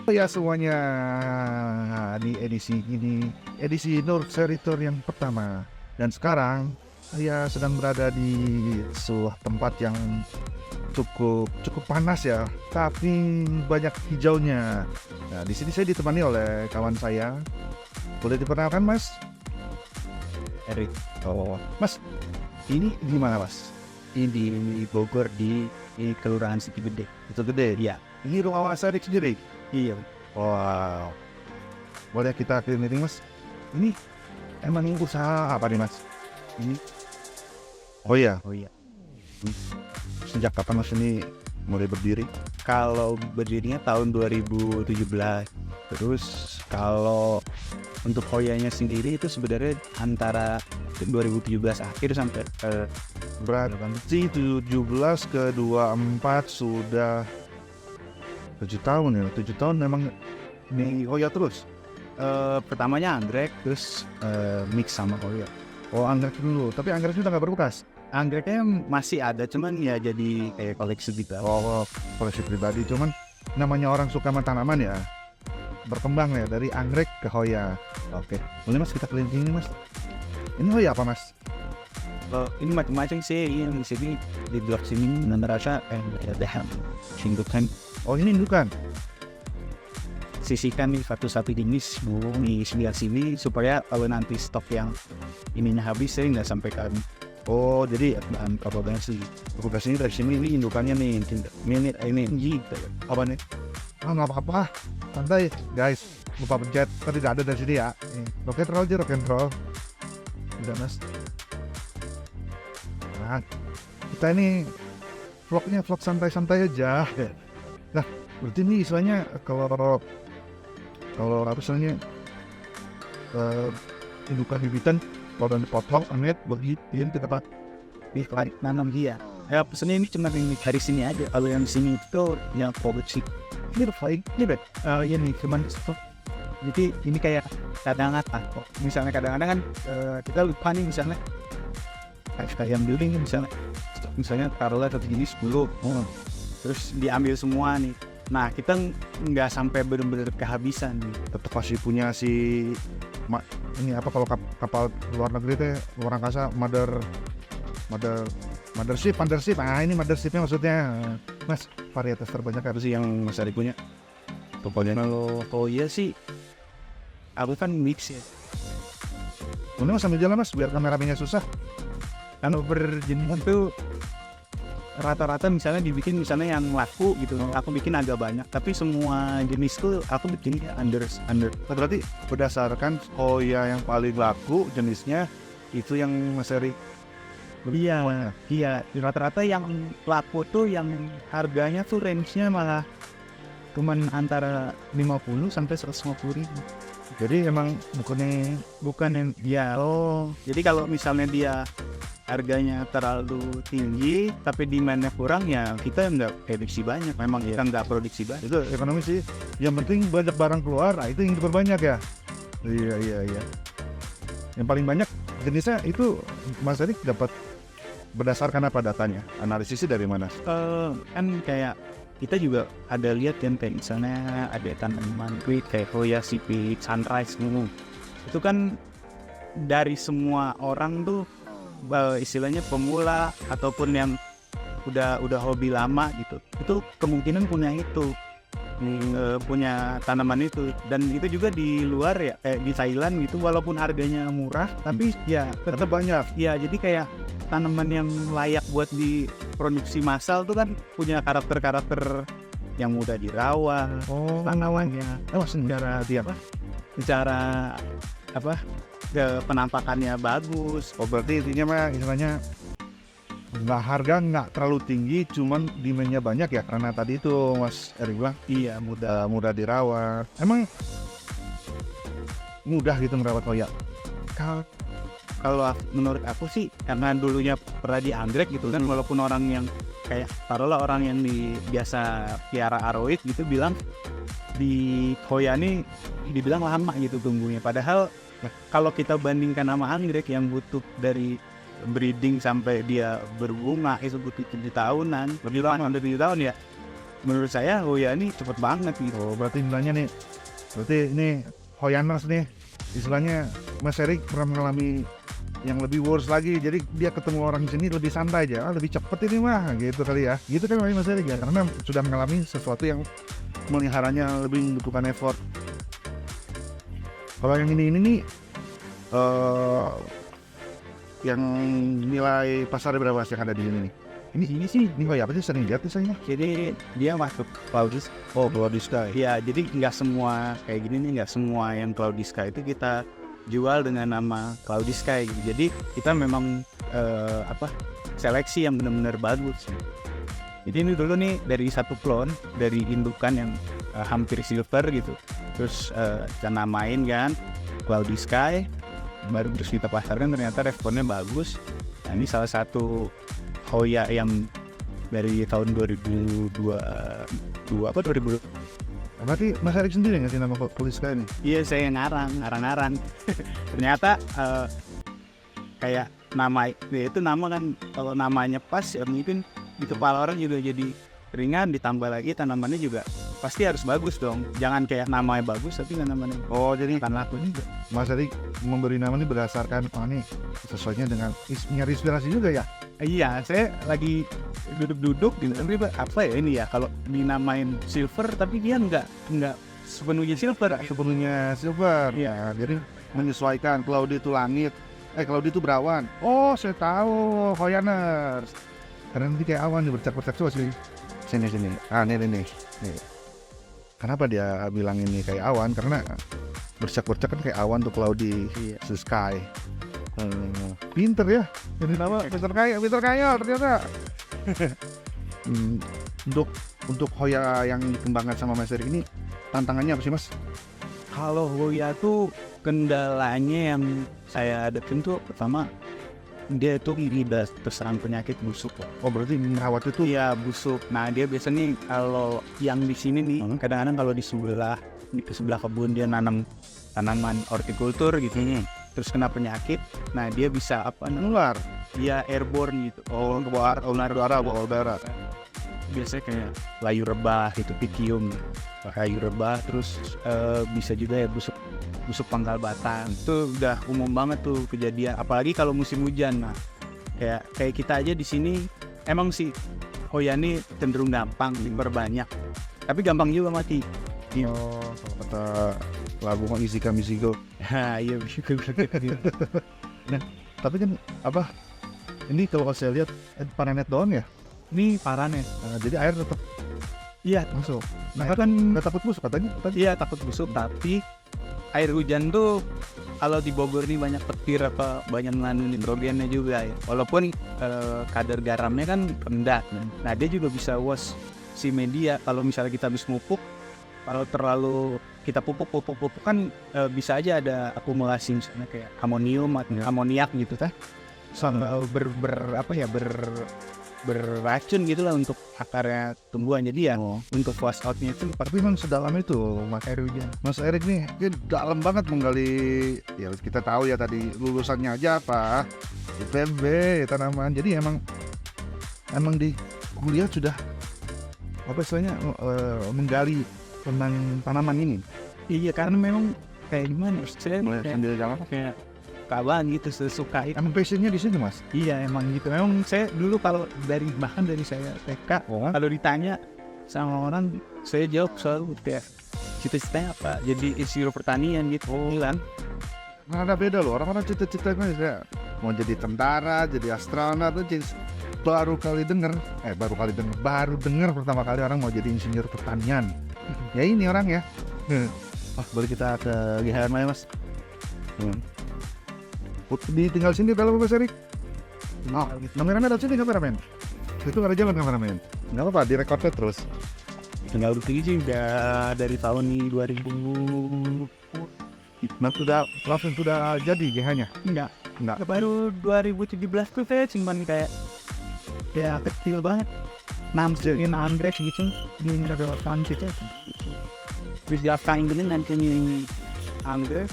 ya semuanya, di edisi ini, edisi Nursery Tour yang pertama. Dan sekarang saya sedang berada di sebuah tempat yang cukup panas ya, tapi banyak hijaunya. Nah, di sini saya ditemani oleh kawan saya. Boleh diperkenalkan, Mas? Erik. Oh, Mas, ini gimana, Mas? Ini di Bogor di Kelurahan Sikigede. Itu gede. Iya. Ini rumah Mas Erik sendiri. Iya. Wow. Boleh kita keliling, Mas? Ini emang usaha apa nih, Mas? Ini. Oh iya, Oh iya. sejak kapan Mas ini mulai berdiri? Kalau berdirinya tahun 2017. Terus kalau untuk Hoyanya sendiri itu sebenarnya antara 2017 akhir sampai Berarti 17 ke 24 sudah 7 tahun ya. 7 tahun memang nih Hoya terus. pertamanya anggrek, terus mix sama Hoya. Oh, anggrek dulu, tapi anggrek sudah nggak berbekas. Anggreknya masih ada, cuman ya jadi kayak koleksi gitu. Oh, koleksi pribadi, cuman namanya orang suka sama tanaman ya, berkembang ya dari anggrek ke Hoya. Oke, boleh Mas kita keliling Mas. Ini Hoya apa Mas? Ini macam-macam sih, yang di sini di blok sini merasa ada singgukan. Oh, ini indukan. Sisihkan nih satu-satu jenis di sebelah sini supaya kalau nanti stok yang ininya habis saya nggak sampai ke Oh, jadi bahan propagasi. ini dari sini, ini indukannya nih. Ini Gitu. apa nih? Ah, nggak apa-apa, santai guys. Lupa pencet, kan tidak ada dari sini ya. Rock and roll aja, rock and roll. Bisa Mas. Nah, kita ini vlognya vlog santai-santai aja. Nah, berarti ini istilahnya kalau apa istilahnya indukan bibitan kalau udah dipotong, angin, bagiin ke tempat Nanam dia. Ya pesannya ini cuma yang dari sini aja. Kalau yang di sini itu yang produksi. ini flying, ini bed. Ini cuman stok. Jadi ini kayak cadangan. Misalnya kadang-kadang kan kita lupa nih misalnya kayak yang building misalnya stok misalnya taruhlah satu jenis 10. Terus diambil semua nih. Nah kita nggak sampai benar-benar kehabisan nih. Tetap pasti punya si ini apa kalau kapal luar negeri teh luar angkasa mothership. Nah, ini mothershipnya maksudnya. Mas, varietas terbanyak apa sih yang Mas Ari punya? Pokoknya Kalau Hoya sih aku kan mix ya. ini Mas sambil jalan Mas biar kameramennya susah. Kan berjenis itu rata-rata misalnya dibikin misalnya yang laku gitu, aku bikin agak banyak, tapi semua jenis tuh aku bikin under. Berarti berdasarkan Hoya yang paling laku jenisnya itu yang Mas Ari. Iya, rata-rata yang laku tuh yang harganya tuh range-nya malah cuman antara 50 sampai 150 ribu. Jadi emang Bukan yang jadi kalau misalnya dia harganya terlalu tinggi tapi demand-nya kurang ya kita nggak produksi banyak, memang kita nggak produksi banyak. itu ekonomi sih. Yang penting banyak barang keluar, nah itu yang diperbanyak ya. Iya. Yang paling banyak jenisnya itu Mas Erik dapat berdasarkan apa datanya? Analisisnya dari mana? Kan kayak kita juga ada lihat kan kayak misalnya ada tanaman kuit kayak Hoya, Sipit, Sunrise itu kan dari semua orang tuh istilahnya pemula ataupun yang udah hobi lama gitu, itu kemungkinan punya itu punya tanaman itu. Dan itu juga di luar ya kayak di Thailand gitu, walaupun harganya murah tapi ya Tetap banyak. ya jadi kayak tanaman yang layak buat diproduksi massal tuh kan punya karakter yang mudah dirawat. Oh, Tanamannya secara penampakannya bagus. oh berarti intinya mah istilahnya harga nggak terlalu tinggi, cuman demand-nya banyak ya karena tadi itu Mas Erik bilang Iya, mudah dirawat. Emang mudah gitu merawat Hoya? Kalau menurut aku sih karena dulunya pernah di anggrek gitu kan, walaupun orang yang kayak taruhlah orang yang biasa piara aroid gitu bilang di Hoya ini dibilang lama gitu tumbuhnya, padahal kalau kita bandingkan sama anggrek yang butuh dari breeding sampai dia berbunga itu butuh 7 tahunan, lebih lama dari 7 tahun ya. menurut saya Hoya ini cepet banget gitu. Oh, berarti istilahnya nih, berarti ini Hoyaners nih, istilahnya Mas Erik pernah mengalami yang lebih worse lagi, jadi dia ketemu orang di sini lebih santai aja, lebih cepet ini mah, gitu kali ya, gitu kan Mas Erik ya, karena sudah mengalami sesuatu yang meliharanya lebih membutuhkan effort. Kalau yang ini nih, yang nilai pasarnya berapa sih yang ada di sini nih? Ini sih, ini Hoya apa sih, sering lihat tuh saya. Jadi dia masuk Cloudisky. Oh, Cloudisky. Ya, jadi nggak semua kayak gini nih, nggak semua yang Cloudisky itu kita jual dengan nama Cloudisky gitu. Jadi kita memang seleksi yang benar-benar bagus. Jadi ini dulu nih dari satu klon dari indukan yang hampir silver gitu. Terus kita namain kan Cloudisky, baru terus kita pasarkan, ternyata responnya bagus. Nah, ini salah satu Hoya yang dari tahun 2002 apa 2000. Berarti Mas Erik sendiri ngasih nama Cloudisky ini? Iya, saya yang ngarang. Ternyata kayak nama ya itu nama kan, kalau namanya pas ya mungkin di kepala orang juga jadi ringan, ditambah lagi tanamannya juga pasti harus bagus dong. Jangan kayak namanya bagus tapi nggak namanya. Oh, jadi Kan laku ini Mas Erik memberi nama ini berdasarkan nih sesuainya dengan nyari inspirasi juga ya? iya, saya lagi duduk gitu, tapi apa ya ini ya, kalau dinamain silver tapi dia nggak sepenuhnya silver. Sepenuhnya silver. Iya. Ya, jadi menyesuaikan. Cloudy itu langit, Cloudy itu berawan. Oh, saya tahu, Hoyaners. Karena nanti kayak awan nih, bercak-bercak. Coba sini. Ah, nih. Kenapa dia bilang ini kayak awan? Karena bercak-bercak kan kayak awan tuh, Cloudy, Iya. Sky. Pinter ya. Jadi nama pinter kaya ternyata. Untuk Hoya yang dikembangkan sama Mas Erik ini, tantangannya apa sih, Mas? Kalau Hoya tuh kendalanya yang saya hadapin tuh pertama, dia itu udah terserang penyakit busuk. Oh, berarti merawat itu Iya, busuk. Nah, dia biasanya kalau yang di sini nih, kadang-kadang kalau di sebelah kebun dia nanam tanaman hortikultur gitu, terus kena penyakit, nah dia bisa nular. dia airborne gitu. Oh, bawa udara. Biasanya kayak layu rebah gitu, pikium, layu rebah, terus bisa juga ya busuk pangkal batang. Itu udah umum banget tuh kejadian, apalagi kalau musim hujan. Nah, kayak kita aja di sini emang sih Hoya ini cenderung gampang diperbanyak, tapi gampang juga mati. Oh, kata lagu Easy Come Easy Go. Iya, Nah, tapi kan apa? Ini kalau saya lihat paranet doang ya. ini paranet. Nah, jadi air tetap Iya, masuk. nah kan Nggak takut busuk katanya. iya takut busuk, tapi air hujan tuh kalau di Bogor ini banyak petir apa banyak mengandung nitrogennya juga ya. Walaupun kadar garamnya kan rendah. Nah, dia juga bisa wash si media. Kalau misalnya kita habis pupuk, kalau terlalu kita pupuk kan bisa aja ada akumulasi misalnya kayak amonium atau amoniak gitu kan. Beracun gitu lah untuk akarnya tumbuhan. Jadi ya untuk wash outnya itu Tapi memang sedalam itu air hujan. Mas Erik nih, dia dalam banget menggali. Ya kita tahu ya tadi lulusannya aja apa, IPB tanaman. Jadi emang di kuliah sudah apa istilahnya menggali tentang tanaman ini. Iya, karena memang kayak gimana? Saya Mulai sambil jalan. kayak kawan gitu, sesuka itu. Emang passionnya di sini, Mas. Iya, emang gitu. Memang saya dulu kalau bahkan dari saya TK, kalau ditanya sama orang, saya jawab selalu kayak cita-citanya apa? Jadi insinyur pertanian gitu kan. Nah, ada beda loh. Orang-orang cita-citanya saya mau jadi tentara, jadi astronot tuh baru dengar pertama kali orang mau jadi insinyur pertanian. Ya ini orang ya. Boleh kita ke GHM ya, Mas. Tinggal sini kalau Mas Erik. Kameramen ada sini, kameramen. Itu ada jalan kameramen. Nggak apa-apa, direkodnya terus. Tinggal bukti sih udah dari tahun 2000. Nah, langsung sudah jadi GH-nya? Enggak. Enggak. Baru 2017 tuh saya cuman kayak kecil banget. Namsuin anggrek gitu. Di restoran gitu. Terus diapain gini nanti anggrek.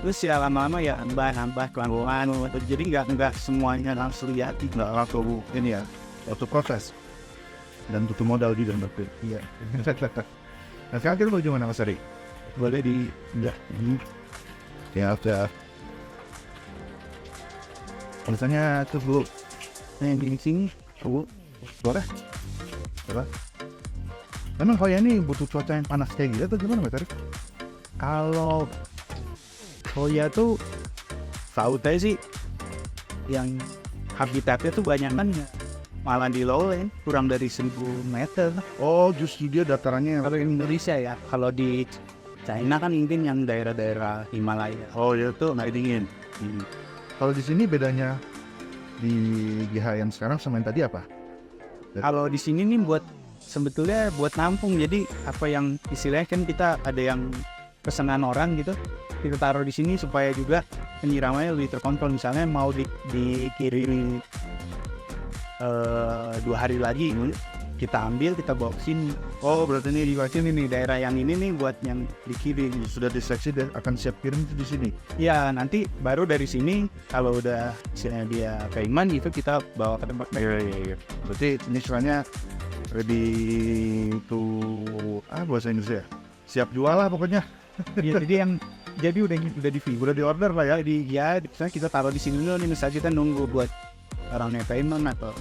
Terus ya lama-lama ya nambah kelanjutan. Jadi nggak semuanya langsung lihat. Nggak langsung ini ya, waktu proses. dan butuh modal juga berarti. Iya. Nah sekarang kita mau gimana Mas Ari? Boleh di enggak ini. Ya udah. Misalnya tuh Bu, Yang di sini Bu, boleh? Coba. Memang Hoya ini butuh cuaca yang panas kayak gitu atau gimana Mas Ari? kalau Hoya tuh tahu saya sih yang habitatnya tuh banyak kan ya, malah di lowland kurang dari 1.000 meter. Oh justru dia datarannya. Kalau di Indonesia ya, kalau di China kan mungkin yang daerah-daerah Himalaya. Oh ya tuh nggak dingin. Kalau di sini bedanya di GH yang sekarang sama yang tadi apa? Kalau di sini nih sebetulnya buat nampung, jadi apa yang istilahnya kan kita ada yang pesanan orang gitu, kita taruh di sini supaya juga penyiramannya lebih terkontrol. Misalnya mau dikirim 2 hari lagi, kita ambil, kita bawa ke sini. Oh berarti ini Di sini nih, daerah yang ini nih buat yang dikirim. sudah diseleksi dan akan siap kirim itu di sini. Ya nanti baru dari sini kalau udah istilahnya dia payment itu kita bawa ke tempat. Iya. Berarti ini istilahnya ready to bahasa Inggris ya. Siap jual lah pokoknya. Ya, jadi udah Udah di order lah ya. jadi ya misalnya kita taruh di sini dulu nih, misalnya kita nunggu buat orangnya payment atau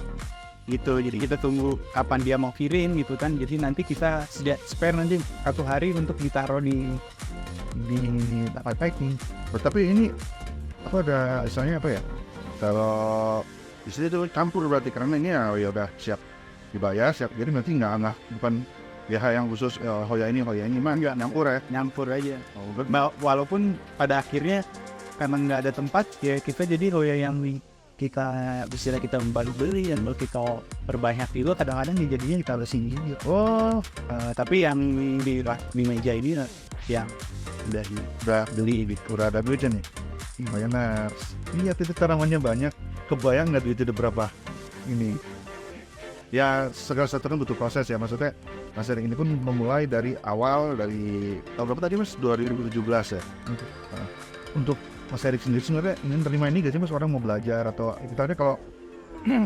gitu, jadi kita tunggu kapan dia mau kirim gitu kan, jadi nanti kita spare nanti 1 hari untuk ditaruh di tempat packing. Tapi ini apa ada istilahnya apa ya? Kalau di sini tuh campur berarti karena ini ya udah siap dibayar, siap kirim, nanti nggak bukan GH yang khusus Hoya ini mah nggak nyampur ya. Oh, walaupun pada akhirnya karena nggak ada tempat ya, kita jadi Hoya yang kita bisa kita beli dan kalau kita perbanyak itu kadang-kadang jadinya kita harus sini gitu. Tapi yang di meja ini yang udah beli gitu, udah ada duitnya nih. Bayar. Iya titik tanamannya banyak. Kebayang nggak duitnya berapa? Ini ya segala sesuatu kan butuh proses ya, maksudnya Mas Erik ini pun memulai dari awal, dari tahun berapa tadi Mas? 2017 ya. Untuk Mas Erik sendiri sebenarnya ingin terima ini gak sih Mas, orang mau belajar atau kita kalau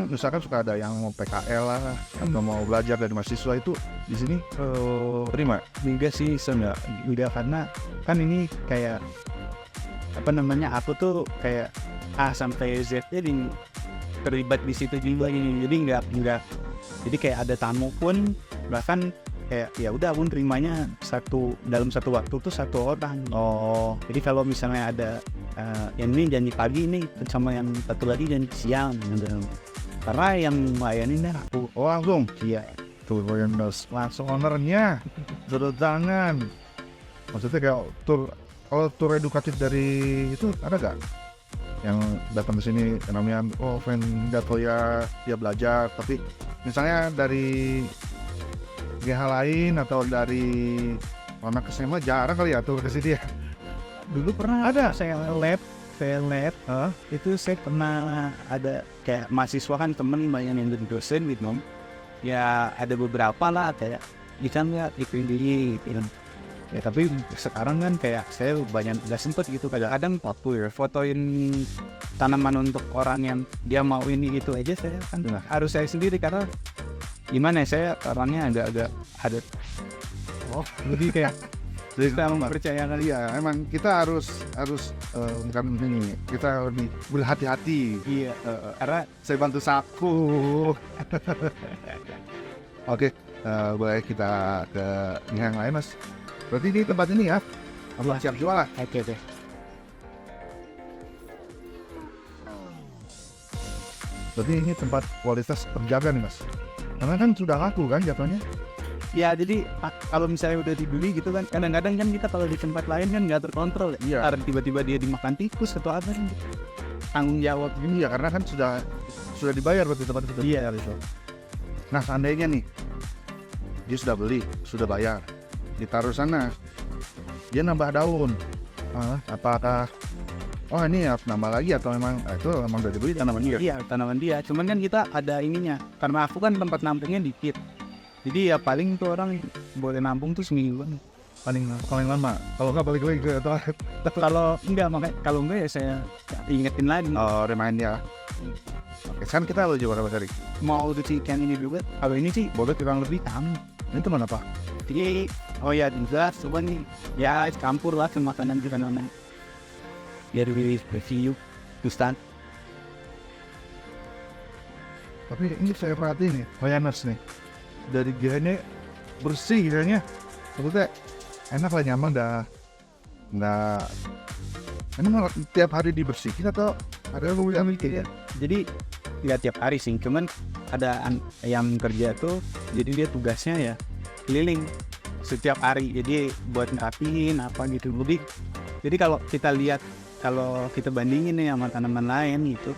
misalkan suka ada yang mau PKL lah atau mau belajar dari mahasiswa itu di sini terima? Enggak sih, udah karena kan ini kayak apa namanya, aku tuh kayak A sampai Z jadi terlibat di situ juga ini, jadi enggak jadi kayak ada tamu pun bahkan kayak ya udah pun terimanya dalam satu waktu tuh 1 orang. Jadi kalau misalnya ada yang ini janji pagi nih sama yang satu lagi janji siang gitu. Karena yang layanin aku. Langsung? Iya. Tuh langsung ownernya turun tangan. Maksudnya kayak kalau tur edukatif dari itu ada gak? Yang datang ke sini namanya fan Hoya, dia belajar, tapi misalnya dari GH lain atau dari anak SMA jarang kali ya tur ke sini ya. Dulu pernah ada saya lab itu saya pernah ada kayak mahasiswa kan, temen banyak yang jadi dosen gitu. Ya ada beberapa lah kayak bisa nggak dipilih gitu. Ya tapi sekarang kan kayak saya banyak nggak sempet gitu, kadang-kadang fotoin tanaman untuk orang yang dia mau ini gitu aja saya kan harus saya sendiri karena gimana ya, saya orangnya agak ada jadi kayak kita mempercayakan. Iya emang kita harus bukan ini, kita lebih berhati-hati. Iya, karena saya bantu saku. Oke, boleh kita ke yang lain Mas. Berarti di tempat ini ya siap jual lah. Oke deh. Berarti ini tempat kualitas terjaga nih Mas, karena kan sudah laku kan jatuhnya. Ya jadi kalau misalnya udah dibeli gitu kan, kadang-kadang kan kita kalau di tempat lain kan nggak terkontrol ya. Iya. Karena tiba-tiba dia dimakan tikus atau apa kan, tanggung jawab Ini ya karena kan sudah dibayar berarti tempat itu. Iya gitu. Nah seandainya nih dia sudah beli, sudah bayar, ditaruh sana, dia nambah daun, apakah ini harus nambah lagi atau memang itu memang udah dibeli tanaman dia? Iya, tanaman dia. Cuman kan kita ada ininya, karena aku kan tempat nampungnya dikit. Jadi ya paling tuh orang boleh nampung tuh semingguan paling lama. Kalau nggak balik lagi ke toilet. Kalau enggak ya saya ingetin lagi. Remind ya. Oke, sekarang kita lo coba Mas Erik. Mau ikan ini juga, kalau ini sih bobot kurang lebih sama. Ini teman apa? Jadi juga coba nih ya campur lah ke makanan juga namanya. Biar lebih review Gustan. Tapi ini saya perhatiin nih, Hoyaners nih. Dari gilanya bersih gilanya. Maksudnya enak lah, nyaman dah. Nggak, ini malah tiap hari dibersihin atau ada yang Ya. Jadi nggak tiap hari sih, cuman ada yang kerja tuh, jadi dia tugasnya ya keliling setiap hari, jadi buat ngerapihin apa gitu. Jadi kalau kita lihat, kalau kita bandingin nih sama tanaman lain gitu,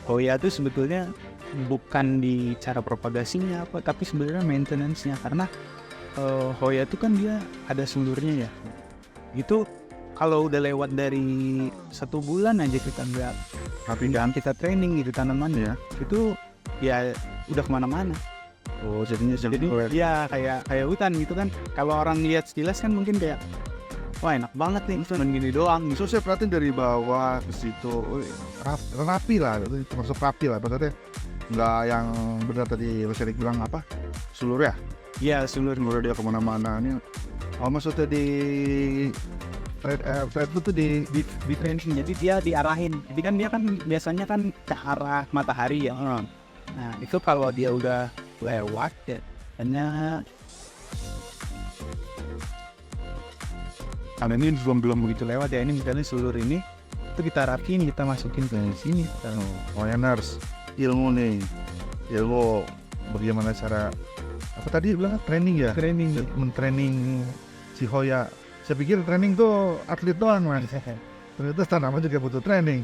Hoya tuh sebetulnya bukan di cara propagasinya apa, tapi sebenarnya maintenance-nya, karena Hoya tuh kan dia ada sulurnya ya. Itu kalau udah lewat dari 1 bulan aja kita nggak pindahan, kita training gitu tanamannya, itu ya udah kemana-mana. Oh, jadinya Jadi ya kayak hutan gitu kan. Kalau orang lihat sekilas kan mungkin kayak, wah enak banget nih, cuman gini doang. So saya perhatiin dari bawah ke situ, rapi lah, itu termasuk rapi lah. Maksudnya nggak yang benar tadi Mas Erik bilang apa, sulur ya? Iya, sulur. Sulur dia kemana-mana. Ini, oh maksudnya di itu tuh di training, jadi dia diarahin. Jadi kan dia kan biasanya kan ke arah matahari ya. Nah itu kalau dia udah lewat ya, hanya karena ini belum begitu lewat ya. Ini misalnya sulur ini itu kita rapiin, kita masukin ke sini. Hoyaners, ilmu nih, ilmu bagaimana cara apa tadi bilang training ya? Training. Men-training si Hoya. Saya pikir training tuh atlet doang, Mas. Ternyata tanaman juga butuh training.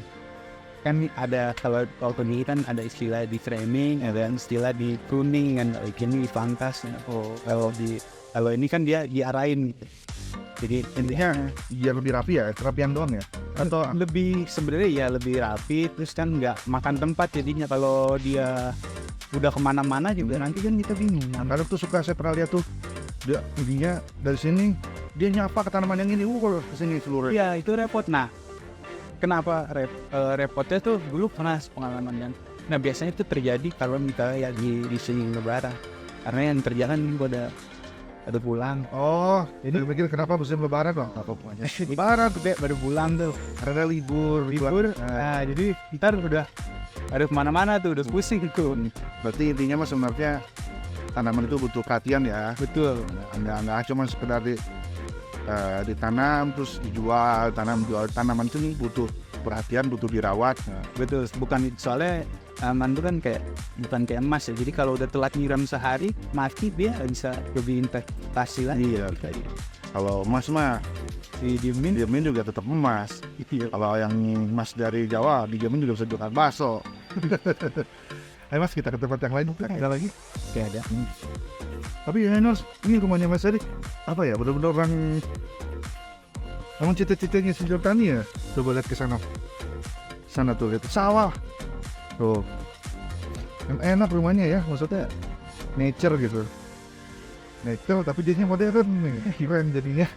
Kan ada, kalau ini kan ada istilah di framing, ada istilah di pruning, kan ini dipangkas. Kalau ini kan dia diarahin gitu. Jadi intinya Biar lebih rapi ya, kerapian doang ya? Atau lebih, sebenarnya ya lebih rapi, terus kan nggak makan tempat jadinya. Kalau dia udah kemana-mana juga nanti kan kita bingung. kadang tuh suka saya pernah lihat tuh, dia dari sini dia nyapa ke tanaman yang ini, kalau kesini seluruh. Iya, itu repot. Nah, kenapa repotnya tuh dulu pernah pengalaman kan. Nah biasanya itu terjadi kalau kita ya di sini lebaran, karena yang terjadi kan pada pulang. Oh, ini mikir kenapa musim lebaran kok? Apa pokoknya? Lebaran gede baru pulang tuh, Karena libur. Nah, jadi kita udah ada kemana-mana tuh, udah pusing tuh. Berarti intinya mas sebenarnya tanaman itu butuh perhatian ya. Betul. Nggak cuma sekedar ditanam terus dijual. Tanaman itu nih butuh perhatian, butuh dirawat. Betul, bukan soalnya tanaman itu kan bukan kayak emas ya. Jadi kalau udah telat nyiram sehari mati, dia bisa lebih investasi lagi. Iya. Kalau emas mah diemin juga tetap emas. Kalau yang emas dari Jawa diemin juga bisa jualan bakso. Ayo mas, kita ke tempat yang lain. Ada lagi? Kayak ada. Tapi ya ini rumahnya Mas Erik apa ya, benar-benar orang emang cita-citanya si Jordani ya. Coba lihat ke sana tuh, lihat sawah tuh, enak rumahnya ya, maksudnya nature gitu, nature tapi jadinya modern nih, keren jadinya.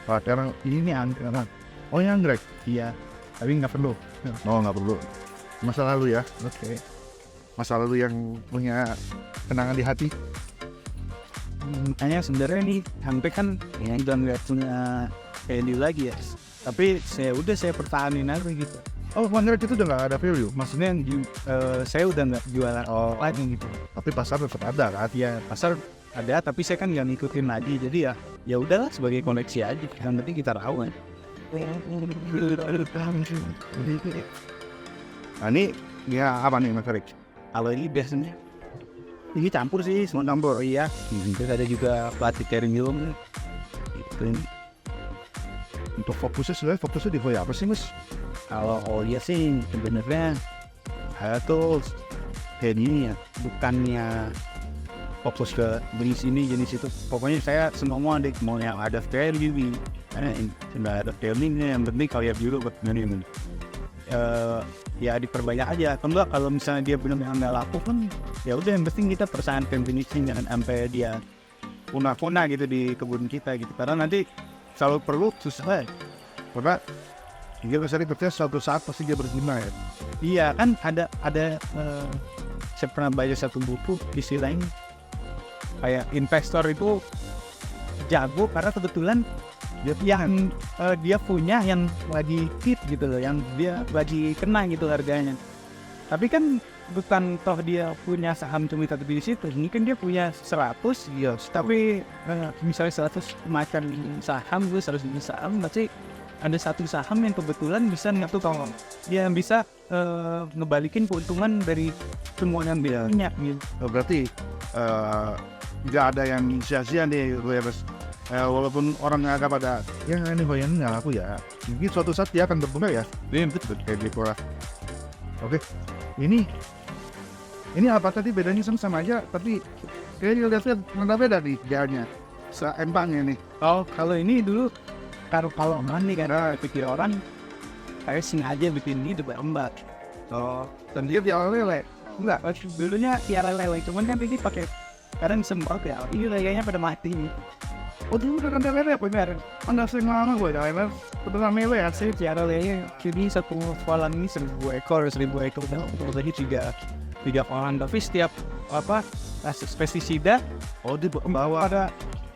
Wah, sekarang ini anggrek. Oh ya anggrek? Iya, tapi nggak perlu. Oh nggak perlu, masa lalu ya. Oke. Masa lalu yang punya kenangan di hati. Makanya sebenarnya nih anggrek kan ya udah nggak punya value lagi ya. Tapi saya pertahanin aja gitu. Oh, anggrek itu udah nggak ada value. Maksudnya saya udah nggak jualan lagi gitu. Tapi pasar tetap ada kan? Ya pasar ada, tapi saya kan nggak ngikutin lagi. Jadi ya udahlah, sebagai koleksi aja. Yang penting kita rawat. Nah ini ya apa nih Mas Erik? Kalau ini biasanya ini campur sih, semua campur. Oh iya. Terus ada juga batik terimium. Gitu. Untuk fokusnya di Hoya apa sih Mas? Kalau Hoya sih sebenarnya tuh kayak gini ya, bukannya fokus ke jenis ini jenis itu. Pokoknya saya semua mau yang ada value, nggak ada value, yang penting kalian dulu buat ini. Ya diperbanyak aja. Kalau misalnya dia benar-benar nggak laku kan, ya udah yang penting kita pertahankan finishing jangan sampai dia punah gitu di kebun kita gitu. Karena nanti selalu perlu susah. Karena Dia bisa percaya suatu saat pasti dia berguna ya. Iya kan ada saya pernah baca satu buku istilahnya kayak investor itu jago karena kebetulan dia punya yang lagi hit gitu loh, yang dia lagi kena gitu harganya. Tapi kan bukan toh dia punya saham cuma satu di situ, mungkin dia punya 100, Iya, tapi misalnya 100 macam saham, gue 100 saham, berarti ada satu saham yang kebetulan bisa kalau dia bisa ngebalikin keuntungan dari semua yang dia punya gitu. berarti nggak ada yang sia-sia nih gue ya, walaupun orang nggak pada ya ini hoyan nggak aku ya, mungkin suatu saat dia akan berguna ya. Betul kayak gitu lah. Oke, ini apa tadi bedanya sama aja, tapi kayaknya lihatnya nggak beda nih jalannya, empangnya nih. Oh, kalau ini dulu kalau money karena pikir orang kayak sengaja bikin ini udah berembat. Oh, dan dia di lele enggak? Dulunya tiara lele, cuman kan ini pakai kadang semprot ya. Ini lelenya pada mati. Oh, dulu udah ada lele bener. Anda sering lama gue dah lele, beneran lele ya. Saya tiara lele, jadi satu kolam ini 1.000 ekor. Jadi tiga kolam, tapi setiap pestisida Oh, di bawah ada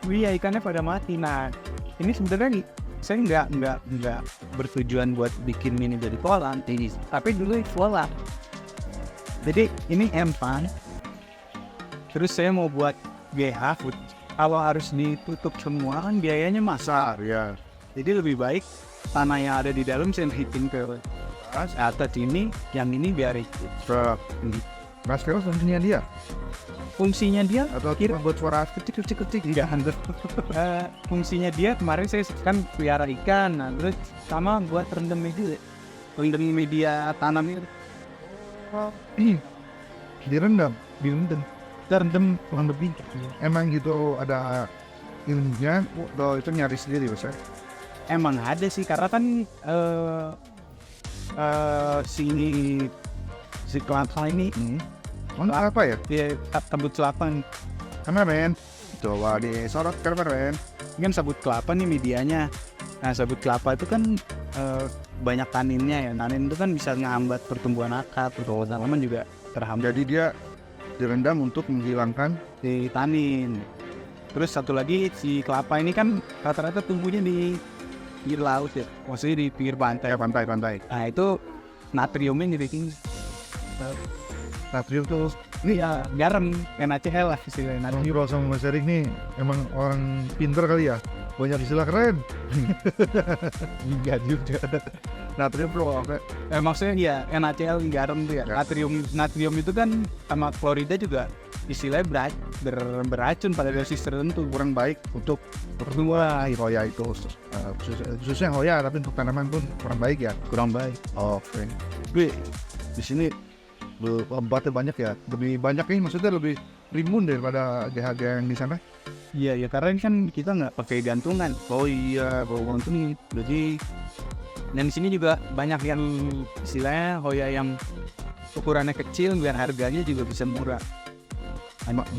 ikannya pada mati. Nah, ini sebenarnya saya nggak bertujuan buat bikin ini dari kolam, tapi dulu kolam. Jadi ini empang. Terus saya mau buat GH food. Kalau harus ditutup semua kan biayanya besar ya. Jadi lebih baik tanah yang ada di dalam saya hitin ke atas ini, yang ini biar Mas Kero fungsinya dia fungsinya dia atau kira buat suara kecil enggak under. Fungsinya dia kemarin saya kan pelihara ikan, nah, terus sama buat rendam media tanam itu. direndam Kurang lebih. emang gitu, ada ilmunya atau itu nyari sendiri Mas? Emang ada sih, karena kan si kelapa ini apa ya dia sabut kelapa nih. kemarin coba disorot kemarin Kan sabut kelapa nih medianya. Nah, sabut kelapa itu kan banyak taninnya ya. Tanin itu kan bisa ngehambat pertumbuhan akar, pertumbuhan tanaman juga terhambat. jadi dia direndam untuk menghilangkan Si tanin. Terus satu lagi si kelapa ini kan rata-rata tumbuhnya di pinggir laut ya, maksudnya di pinggir pantai. pantai Nah, itu natriumnya jadi tinggi. natrium tuh. Ini ya garam, NaCl lah istilahnya. Ngobrol sama Mas Erik nih emang orang pinter kali ya, banyak istilah keren. Enggak juga. Natrium bro, oke. Maksudnya ya NaCl garam tuh ya. Ya. Natrium itu kan sama klorida juga istilahnya beracun pada dosis tertentu. Kurang baik untuk pertumbuhan hoya itu, khususnya hoya, tapi untuk tanaman pun kurang baik ya. Kurang baik. Oke. Tapi di sini obatnya banyak ya, lebih banyak nih, maksudnya lebih rimbun daripada GHG yang di sana. Iya ya, karena ini kan kita nggak pakai gantungan. Oh iya, bawa gantung. Jadi dan di sini juga banyak yang istilahnya hoya yang ukurannya kecil biar harganya juga bisa murah.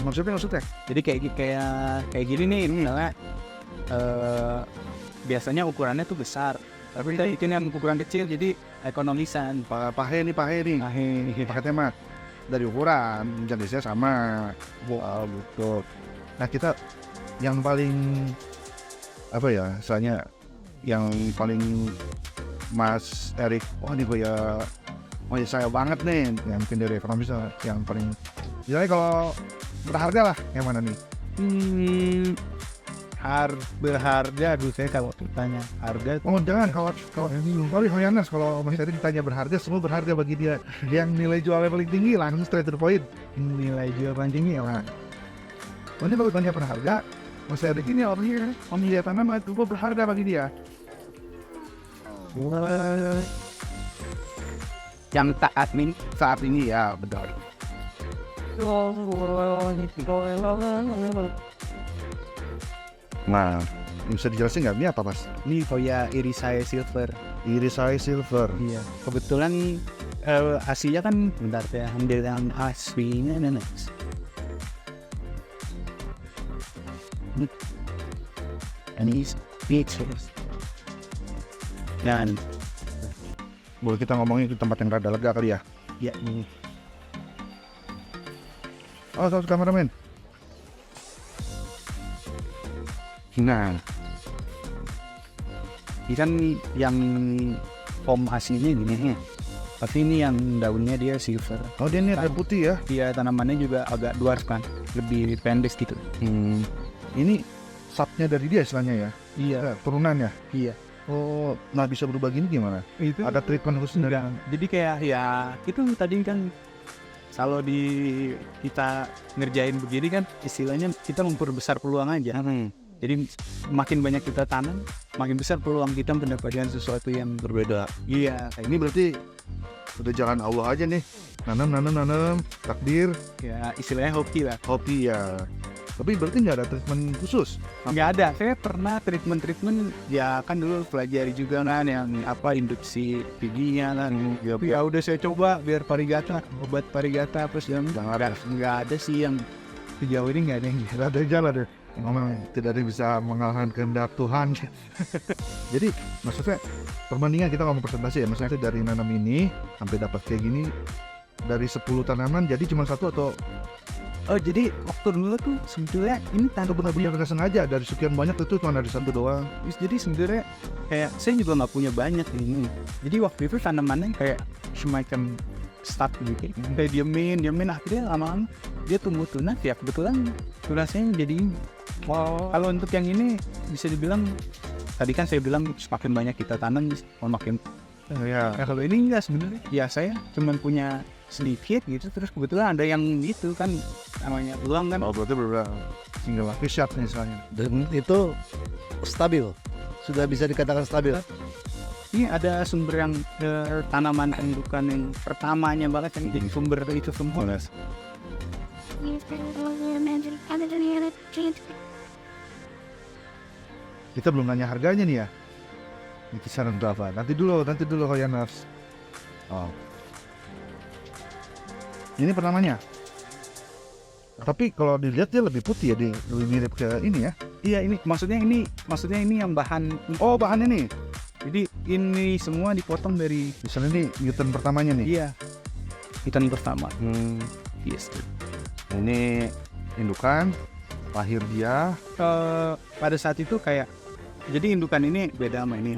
Maksudnya? Jadi kayak gini nih, misalnya biasanya ukurannya tuh besar, tapi kita bikin yang ukuran kecil jadi ekonomisan. Pahe nih. Pakai tema dari ukuran jenisnya sama. Wow, betul. Nah, kita yang paling apa ya, misalnya yang paling Mas Erik, ini gue ya, saya banget nih, yang mungkin dari ekonomis yang paling, jadi kalau berharga lah, yang mana nih? Berharga, aduh saya kalau ditanya harga. Oh jangan, kalau Hoyanas, kalau Mas Erik ditanya berharga, semua berharga bagi dia. Yang nilai jualnya paling tinggi, langsung straight to the point. Nilai jual paling tinggi ya. Nah, ini kalau ditanya berharga, Mas Erik ini orangnya pemilihan tanaman itu berharga bagi dia. Yang taat min Saat ini ya, betul. Nah, bisa dijelasin nggak ini apa Mas? ini Hoya irisae silver. Irisae silver. Iya, kebetulan hasilnya kan bentar ya, ambil yang aslinya next. Ini speechless. Dan Boleh kita ngomongin ke tempat yang rada lega kali ya. Ya ini. Oh, kameramen. Nah, ini kan yang foam aslinya gini, tapi ini yang daunnya dia silver. Oh, dia ini air putih ya. Dia tanamannya juga agak dwarf kan, lebih pendek gitu. Ini sapnya dari dia istilahnya ya. Iya, Turunan ya. iya. Oh, nah bisa berubah gini gimana? Itu Ada treatment khusus dari enggak. Jadi kayak ya itu tadi kan kalau kita ngerjain begini kan istilahnya kita memperbesar peluang aja. Jadi makin banyak kita tanam, makin besar peluang kita mendapatkan sesuatu yang berbeda. iya. Ini berarti udah jalan Allah aja nih. Nanam, takdir, Ya istilahnya hoki lah. hobi ya. Tapi berarti nggak ada treatment khusus. Nggak ada. Saya pernah treatment ya kan dulu pelajari juga kan yang apa induksi giginya kan. Ya udah saya coba biar parigata, obat parigata apa sih yang nggak ada sih yang sejauh ini nggak ada yang Nggak ada jalan deh. Memang tidak ada yang bisa mengalahkan kehendak Tuhan. Jadi maksudnya perbandingan kita ngomong persentase ya. Maksudnya dari nanam ini sampai dapat kayak gini dari 10 tanaman jadi cuma satu atau oh jadi waktu dulu tuh sebetulnya ini benar-benar nggak sengaja dari sekian banyak itu cuma dari satu doang. jadi sebenarnya kayak saya juga nggak punya banyak ini. Jadi waktu itu tanamannya kayak semacam start gitu. Kayak diemin akhirnya lama-lama dia tumbuh tunas ya kebetulan tunasnya jadi ini. Wow. Kalau untuk yang ini bisa dibilang tadi kan saya bilang semakin banyak kita tanam makin. Ya. Nah, kalau ini enggak sebenarnya. Ya saya cuma punya sedikit gitu terus kebetulan ada yang gitu kan namanya peluang kan. Oh berarti berbeda single lucky shot nih misalnya. Dan itu stabil, sudah bisa dikatakan stabil. Ini ada sumber yang tanaman indukan yang pertamanya banget yang jadi sumber itu semua. Kita belum nanya harganya nih ya. Ini kisaran berapa? Nanti dulu Hoyaners. Oh. Ini pertamanya. Tapi kalau dilihat dia lebih putih ya, dia lebih mirip ke ini ya. Iya ini maksudnya ini yang bahan. Oh bahan ini. Jadi ini semua dipotong dari Misalnya ini Newton pertamanya nih. iya hitam pertama. Yes. Ini indukan, lahir dia. Pada saat itu kayak jadi indukan ini beda sama ini.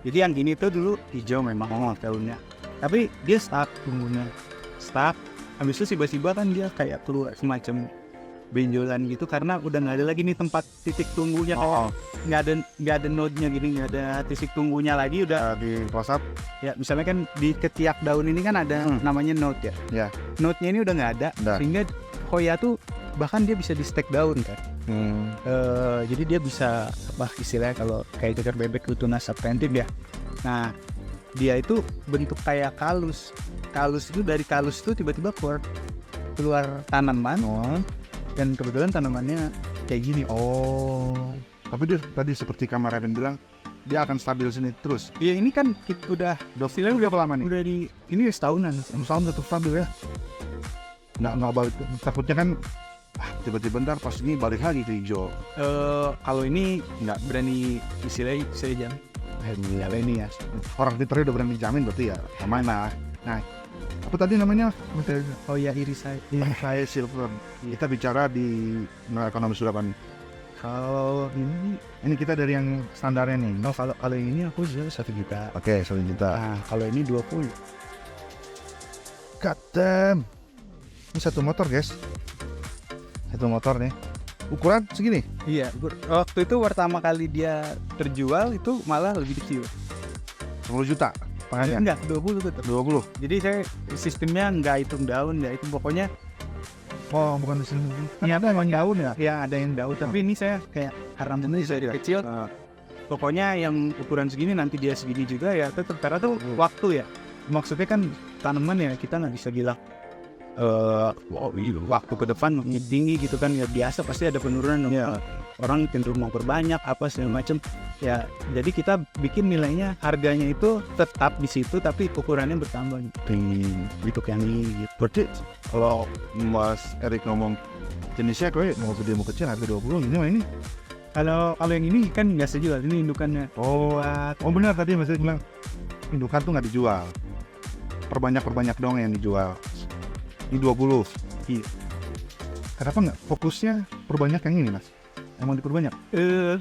Jadi yang gini tuh dulu hijau memang daunnya. Tapi dia stuck tumbuhnya. Stuck. Habis itu tiba-tiba kan dia kayak keluar semacam benjolan gitu karena udah nggak ada lagi nih tempat titik tumbuhnya. Nggak ada node-nya gini, nggak ada titik tumbuhnya lagi udah Di close up. ya misalnya kan di ketiak daun ini kan ada namanya node ya. Ya. Node-nya ini udah nggak ada sehingga Hoya tuh bahkan dia bisa di stack daun kan. Jadi dia bisa apa istilahnya kalau kayak ceker bebek itu tunas subventif ya. Nah dia itu bentuk kayak kalus itu dari kalus itu tiba-tiba keluar tanaman dan kebetulan tanamannya kayak gini. Oh. Tapi dia tadi seperti kameramen bilang dia akan stabil sini terus. Ya ini kan udah Istilahnya udah berapa lama nih? udah di ini setahunan. Setahun tetap stabil ya. Nggak balik. Takutnya kan tiba-tiba ntar pas ini balik lagi ke hijau. Kalau ini nggak berani istilahnya saya jam. Ini ya. Orang Twitter udah berani jamin berarti ya aman lah. Nah, apa tadi namanya? Oh ya irisai. Saya silver. Kita bicara di ekonomi Surapan. Kalau Ini kita dari yang standarnya nih. kalau ini aku jual 1 juta. Oke, 1 juta. Nah, kalau ini 20. Katem. Ini satu motor, guys. Satu motor nih. Ukuran segini. Iya, waktu itu pertama kali dia terjual itu malah lebih kecil. 10 juta. Pangannya. Enggak, 20 tetap. 20. Jadi saya sistemnya nggak hitung daun, nggak hitung pokoknya. Oh, bukan di sini. Ini ada yang daun ya? Ya ada yang daun, tapi ini saya kayak haram ini saya kecil. Pokoknya yang ukuran segini nanti dia segini juga ya tetap karena tuh waktu ya. Maksudnya kan tanaman ya kita nggak bisa bilang waktu ke depan makin tinggi gitu kan ya biasa pasti ada penurunan orang cenderung mau berbanyak apa segala macam ya jadi kita bikin nilainya harganya itu tetap di situ tapi ukurannya bertambah gitu yang ini gitu. Berarti kalau Mas Erik ngomong jenisnya kayak mau gede mau kecil harga 20 ini mah ini. Kalau yang ini kan nggak sejual ini indukannya. Oh benar tadi Mas Erik bilang indukan tuh nggak dijual, perbanyak dong yang dijual. Ini 20. Iya. Kenapa nggak fokusnya perbanyak yang ini mas? Emang diperbanyak?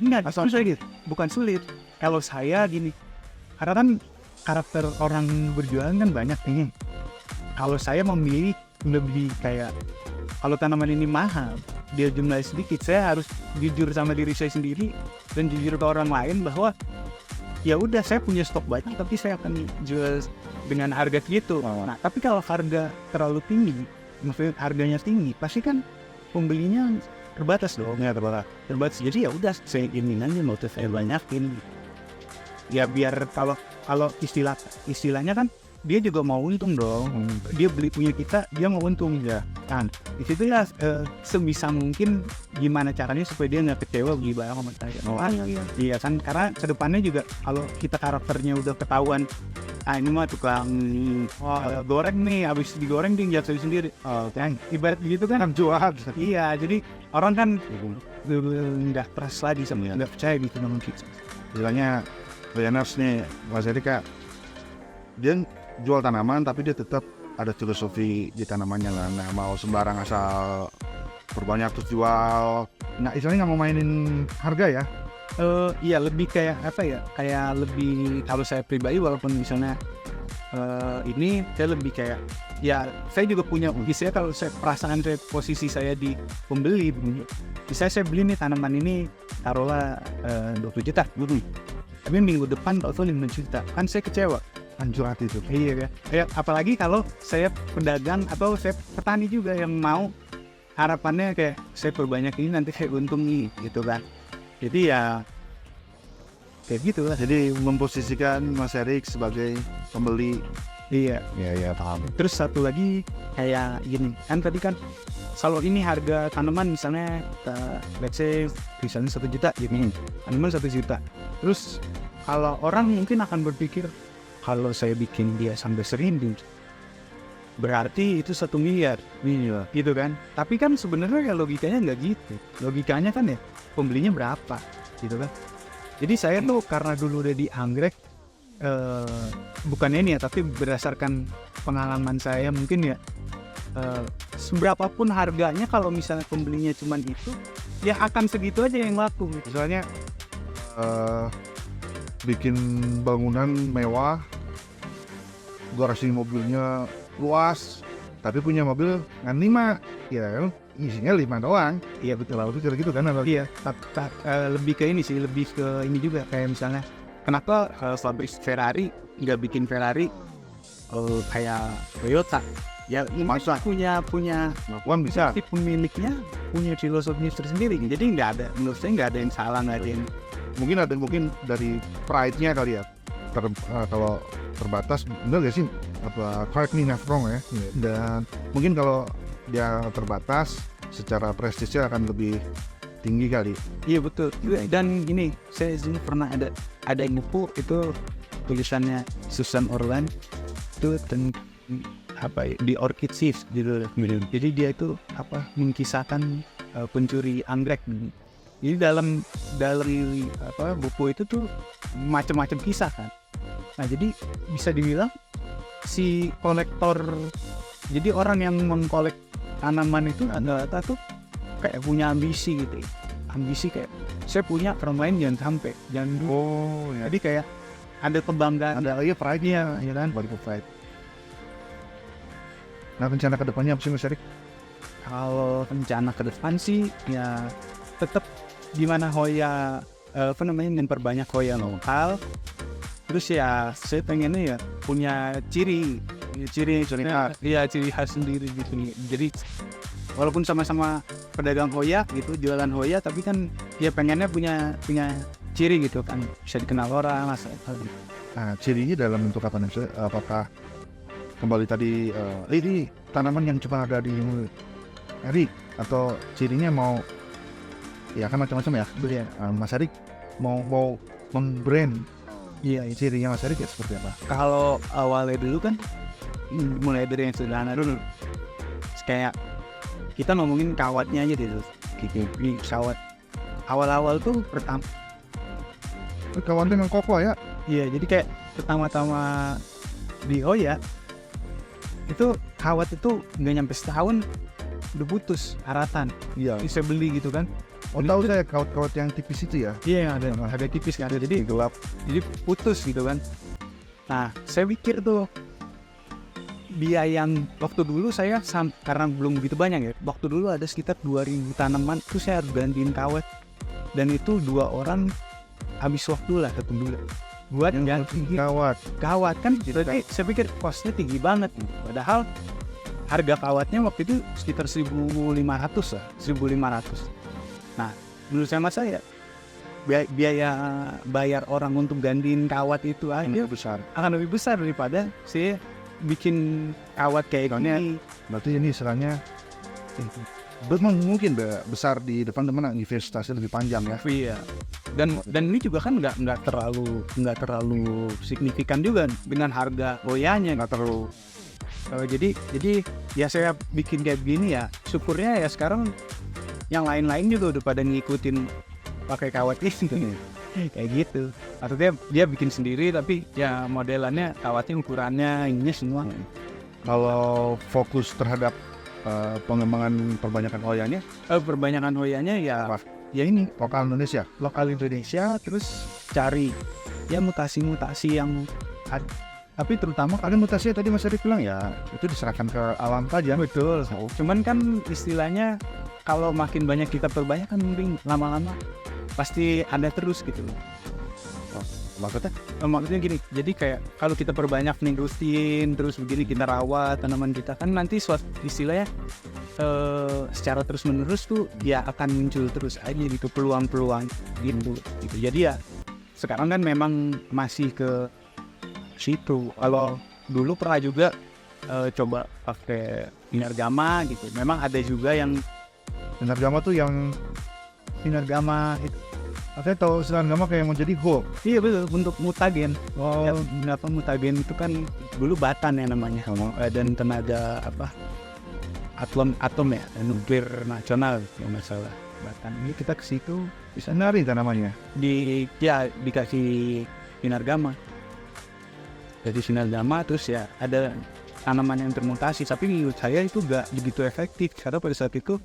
Enggak, sulit. Bukan sulit. Kalau saya gini, karena kan karakter orang berjualan kan banyak nih. Kalau saya memilih lebih kayak, kalau tanaman ini mahal, dia jumlahnya sedikit, saya harus jujur sama diri saya sendiri dan jujur ke orang lain bahwa ya udah, saya punya stok banyak tapi saya akan jual dengan harga segitu. Nah, tapi kalau harga terlalu tinggi, maksudnya harganya tinggi, pasti kan pembelinya terbatas dong. Ya Terbatas. Jadi ya udah, saya ingin aja mau saya banyakin. Ya biar kalau istilahnya kan dia juga mau untung dong. Dia beli punya kita, dia mau untung ya. Kan di situ ya sebisa mungkin gimana caranya supaya dia nggak kecewa beli barang sama saya. Iya kan, karena kedepannya juga kalau kita karakternya udah ketahuan, ini mah tukang goreng nih, habis digoreng dia jatuh sendiri. Kan ibarat begitu kan jual. iya, jadi orang kan nggak trust lagi sama, nggak percaya gitu sama kita. Istilahnya Leoners nih, Mas Erika, dia jual tanaman tapi dia tetap ada filosofi di tanamannya lah. Nggak mau sembarang asal perbanyak terus jual. Nggak, istilahnya nggak mau mainin harga ya. Iya, lebih kayak apa ya, kayak lebih, kalau saya pribadi walaupun misalnya ini saya lebih kayak, ya saya juga punya misalnya, kalau saya perasaan saya, posisi saya di pembeli, misalnya saya beli nih tanaman ini taruhlah 20 juta, tapi minggu depan atau 5 juta, kan saya kecewa. Hancur hati itu. Iya kan. Ya, apalagi kalau saya pedagang atau saya petani juga yang mau harapannya kayak saya perbanyak ini nanti saya untung nih gitu kan. Jadi ya kayak gitu lah. Jadi memposisikan Mas Erik sebagai pembeli. Iya. Ya paham. Terus satu lagi kayak gini, kan tadi kan kalau ini harga tanaman misalnya let's say misalnya 1 juta gini, tanaman 1 juta. Terus kalau orang mungkin akan berpikir, kalau saya bikin dia sampai 1.000 berarti itu 1 miliar, gitu kan. Tapi kan sebenarnya ya logikanya nggak gitu. Logikanya kan ya pembelinya berapa, gitu kan. Jadi saya tuh karena dulu udah di anggrek, bukan ini ya, tapi berdasarkan pengalaman saya mungkin ya, seberapapun harganya, kalau misalnya pembelinya cuman itu, ya akan segitu aja yang laku. Misalnya bikin bangunan mewah, garasi mobilnya luas, tapi punya mobil kan 5, ya kan isinya 5 doang. Iya betul. Lalu kira gitu kan? Iya, lebih ke ini sih, lebih ke ini juga, kayak misalnya kenapa pabrik Ferrari nggak bikin Ferrari kayak Toyota? Ya maksudnya punya Wan bisa. si pemiliknya punya filosofinya tersendiri. Jadi menurut saya nggak ada yang salah, nggak ada yang, Mungkin dari pride-nya kali ya. Kalau terbatas, bener gak sih? Correct me if wrong ya. Dan mungkin kalau dia terbatas, secara prestisnya akan lebih tinggi kali. iya betul. Dan gini, saya dulu pernah ada buku itu tulisannya Susan Orland itu apa ya, di Orchid Thieves gitu. Jadi dia itu mengkisahkan pencuri anggrek. Jadi dalam buku itu tuh macam-macam kisah kan. Nah, jadi bisa dibilang si kolektor, jadi orang yang mengkolek tanaman itu adalah tuh kayak punya ambisi gitu. Ambisi kayak saya punya, orang lain jangan sampai, jangan. Ya. Jadi kayak ada kebanggaan, Ada lagi pride-nya, ya kan. balik ke pride. Nah, rencana kedepannya apa sih Mas Erik? Kalau rencana ke depan sih ya tetap gimana Hoya memperbanyak Hoya lokal. Terus ya saya pengennya ya punya ciri khas sendiri gitu nih. Jadi walaupun sama-sama pedagang Hoya gitu, jualan Hoya, tapi kan dia pengennya punya ciri gitu kan, bisa dikenal orang. Nah, cirinya dalam bentuk apa nih? Apakah kembali tadi ini tanaman yang cuma ada di Erik, atau cirinya mau, ya kan macam-macam ya. Mas Erik mau membrand. Iya, Cirinya Mas Erik ya seperti apa? kalau awalnya dulu kan mulai dari yang sederhana dulu. Kayak kita ngomongin kawatnya aja dulu. Ini kawat. Awal-awal tuh pertama Kawan dengan koko ya? iya, jadi kayak pertama-tama di Hoya itu kawat itu nggak nyampe setahun udah putus aratan, Iya. bisa beli gitu kan. Oh, tahu saya kawat-kawat yang tipis itu ya. Iya, ada tipis kan, jadi Gelap. jadi putus gitu kan. Nah, saya pikir tuh biaya yang waktu dulu saya karena belum begitu banyak ya, waktu dulu ada sekitar 2000 tanaman, terus saya harus gantiin kawat, dan itu 2 orang habis waktu lah 1 bulan buat ganti Kawat. kan. Jadi saya pikir costnya tinggi banget nih. Padahal harga kawatnya waktu itu sekitar 1.500 lah, 1.500. Nah, menurut saya biaya bayar orang untuk gantiin kawat itu aja akan lebih besar daripada saya bikin kawat kayak gini. Berarti ini istilahnya memang mungkin besar di depan teman investasi lebih panjang ya. Iya. Dan ini juga kan nggak terlalu signifikan juga dengan harga Hoyanya, nggak terlalu. Jadi ya saya bikin kayak begini ya, syukurnya ya sekarang yang lain-lain juga udah pada ngikutin pakai kawat ini kayak gitu. Maksudnya dia bikin sendiri tapi ya modelannya, kawatnya, ukurannya, ininya semua. Kalau fokus terhadap pengembangan perbanyakan Hoyanya, Perbanyakan Hoyanya ya Apa? ya ini lokal Indonesia. lokal Indonesia, terus cari ya mutasi-mutasi yang tapi terutama Ada mutasi tadi Mas Arif bilang ya, itu diserahkan ke alam saja. betul. Cuman kan istilahnya kalau makin banyak kita perbanyak kan mungkin lama-lama pasti ada terus gitu loh. Maksudnya? Maksudnya gini, jadi kayak kalau kita perbanyak nih rutin terus begini, kita rawat tanaman kita, kan nanti suatu istilahnya secara terus menerus tuh ya akan muncul terus aja gitu peluang-peluang gitu. Jadi ya sekarang kan memang masih ke situ. Kalau dulu pernah juga coba pakai Sinergama gitu. Memang ada juga yang Sinergama tuh yang Sinergama itu. saya tahu Sinergama kayak mau jadi hoax. Iya betul, untuk mutagen. Oh, Ya, kenapa mutagen itu kan dulu batan ya namanya, dan tenaga atom ya, nuklir nasional kalau nggak salah, batan. Ini kita ke situ bisa nari tanamannya. dikasih Sinergama. Jadi Sinergama terus ya ada tanaman yang termutasi, tapi menurut saya itu nggak begitu efektif karena pada saat itu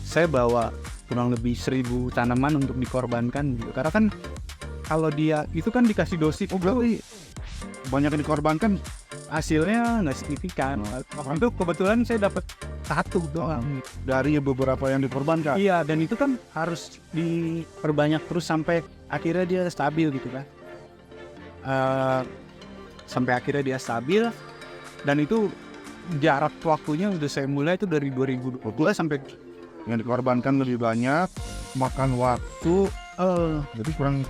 saya bawa kurang lebih 1.000 tanaman untuk dikorbankan gitu. Karena kan kalau dia itu kan dikasih dosis, Berarti banyak yang dikorbankan. hasilnya nggak signifikan. Waktu itu kebetulan saya dapat 1 doang. Dari beberapa yang dikorbankan. Iya, dan itu kan harus diperbanyak terus sampai akhirnya dia stabil gitu kan. Sampai akhirnya dia stabil, dan itu jarak waktunya udah saya mulai itu dari 2020 sampai Yang dikorbankan lebih banyak, makan waktu, jadi kurang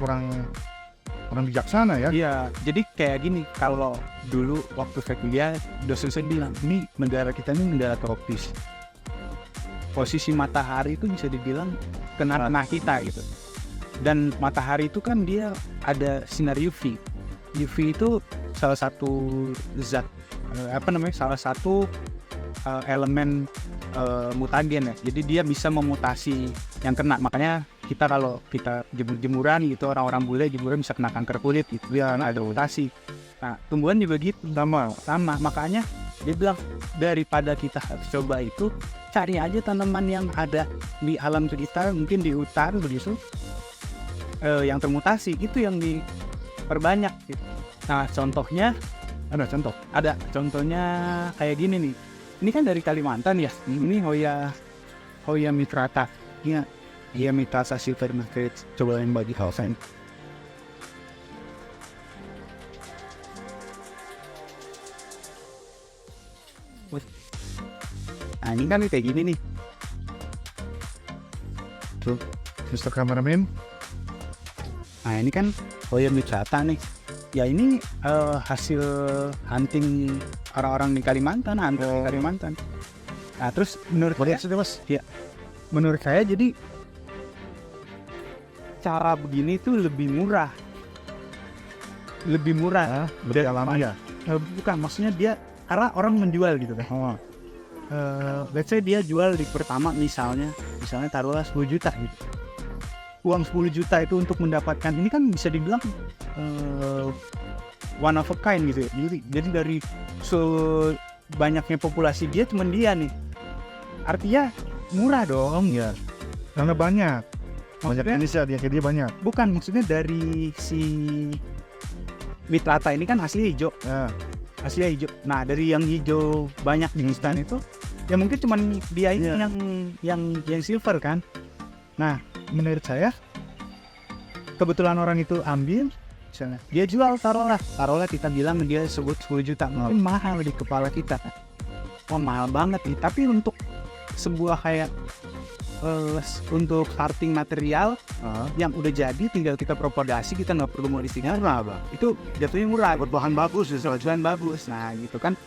bijaksana ya. Iya, jadi kayak gini, kalau dulu waktu saya kuliah, dosen saya bilang, ini negara kita ini negara tropis. Posisi matahari itu bisa dibilang kena tanah kita gitu. Dan matahari itu kan dia ada sinar UV. UV itu salah satu zat, salah satu elemen mutagen ya. Jadi dia bisa memutasi yang kena. Makanya kita kalau kita jemur-jemuran gitu, orang-orang bule jemuran bisa kena kanker kulit gitu ya, ada mutasi. Nah, tumbuhan juga gitu, sama. Makanya dia bilang daripada kita harus coba itu, cari aja tanaman yang ada di alam sekitar, mungkin di hutan begitu, yang termutasi, itu yang diperbanyak gitu. Nah, contohnya ada contohnya kayak gini nih. Ini kan dari Kalimantan ya. Ini Hoya mitrata. Iya, Hoya mitrata silver market. Coba yang bagi kawasan. Nah, ini kan kayak gini nih. Tuh, Mr. Cameraman. Nah, ini kan Hoya mitrata nih. Ya ini hasil hunting orang-orang di Kalimantan, Kalimantan. Nah, terus menurut saya jadi cara begini tuh lebih murah. Lebih alami ya. Bukan, maksudnya dia karena orang menjual gitu kan. Let's say dia jual di pertama misalnya taruhlah 10 juta gitu. Uang 10 juta itu untuk mendapatkan ini kan bisa dibilang one of a kind gitu ya. Jadi dari banyaknya populasi dia cuma dia nih. Artinya murah dong. Ya, karena banyak Maksudnya Indonesia dia banyak. bukan, maksudnya dari si Witrata ini kan hasilnya hijau. Ya, Hasilnya hijau. Nah, dari yang hijau banyak di instan itu ya mungkin cuma dia ini Iya. yang silver kan. Nah, menurut saya kebetulan orang itu ambil misalnya dia jual, taruhlah kita bilang dia sebut 10 juta, mungkin mahal di kepala kita. Wah, mahal banget nih. Tapi untuk sebuah kayak untuk starting material yang udah jadi tinggal kita propagasi, kita nggak perlu modifikasi, itu jatuhnya murah, berbahan bagus ya. jualan bagus. Nah gitu kan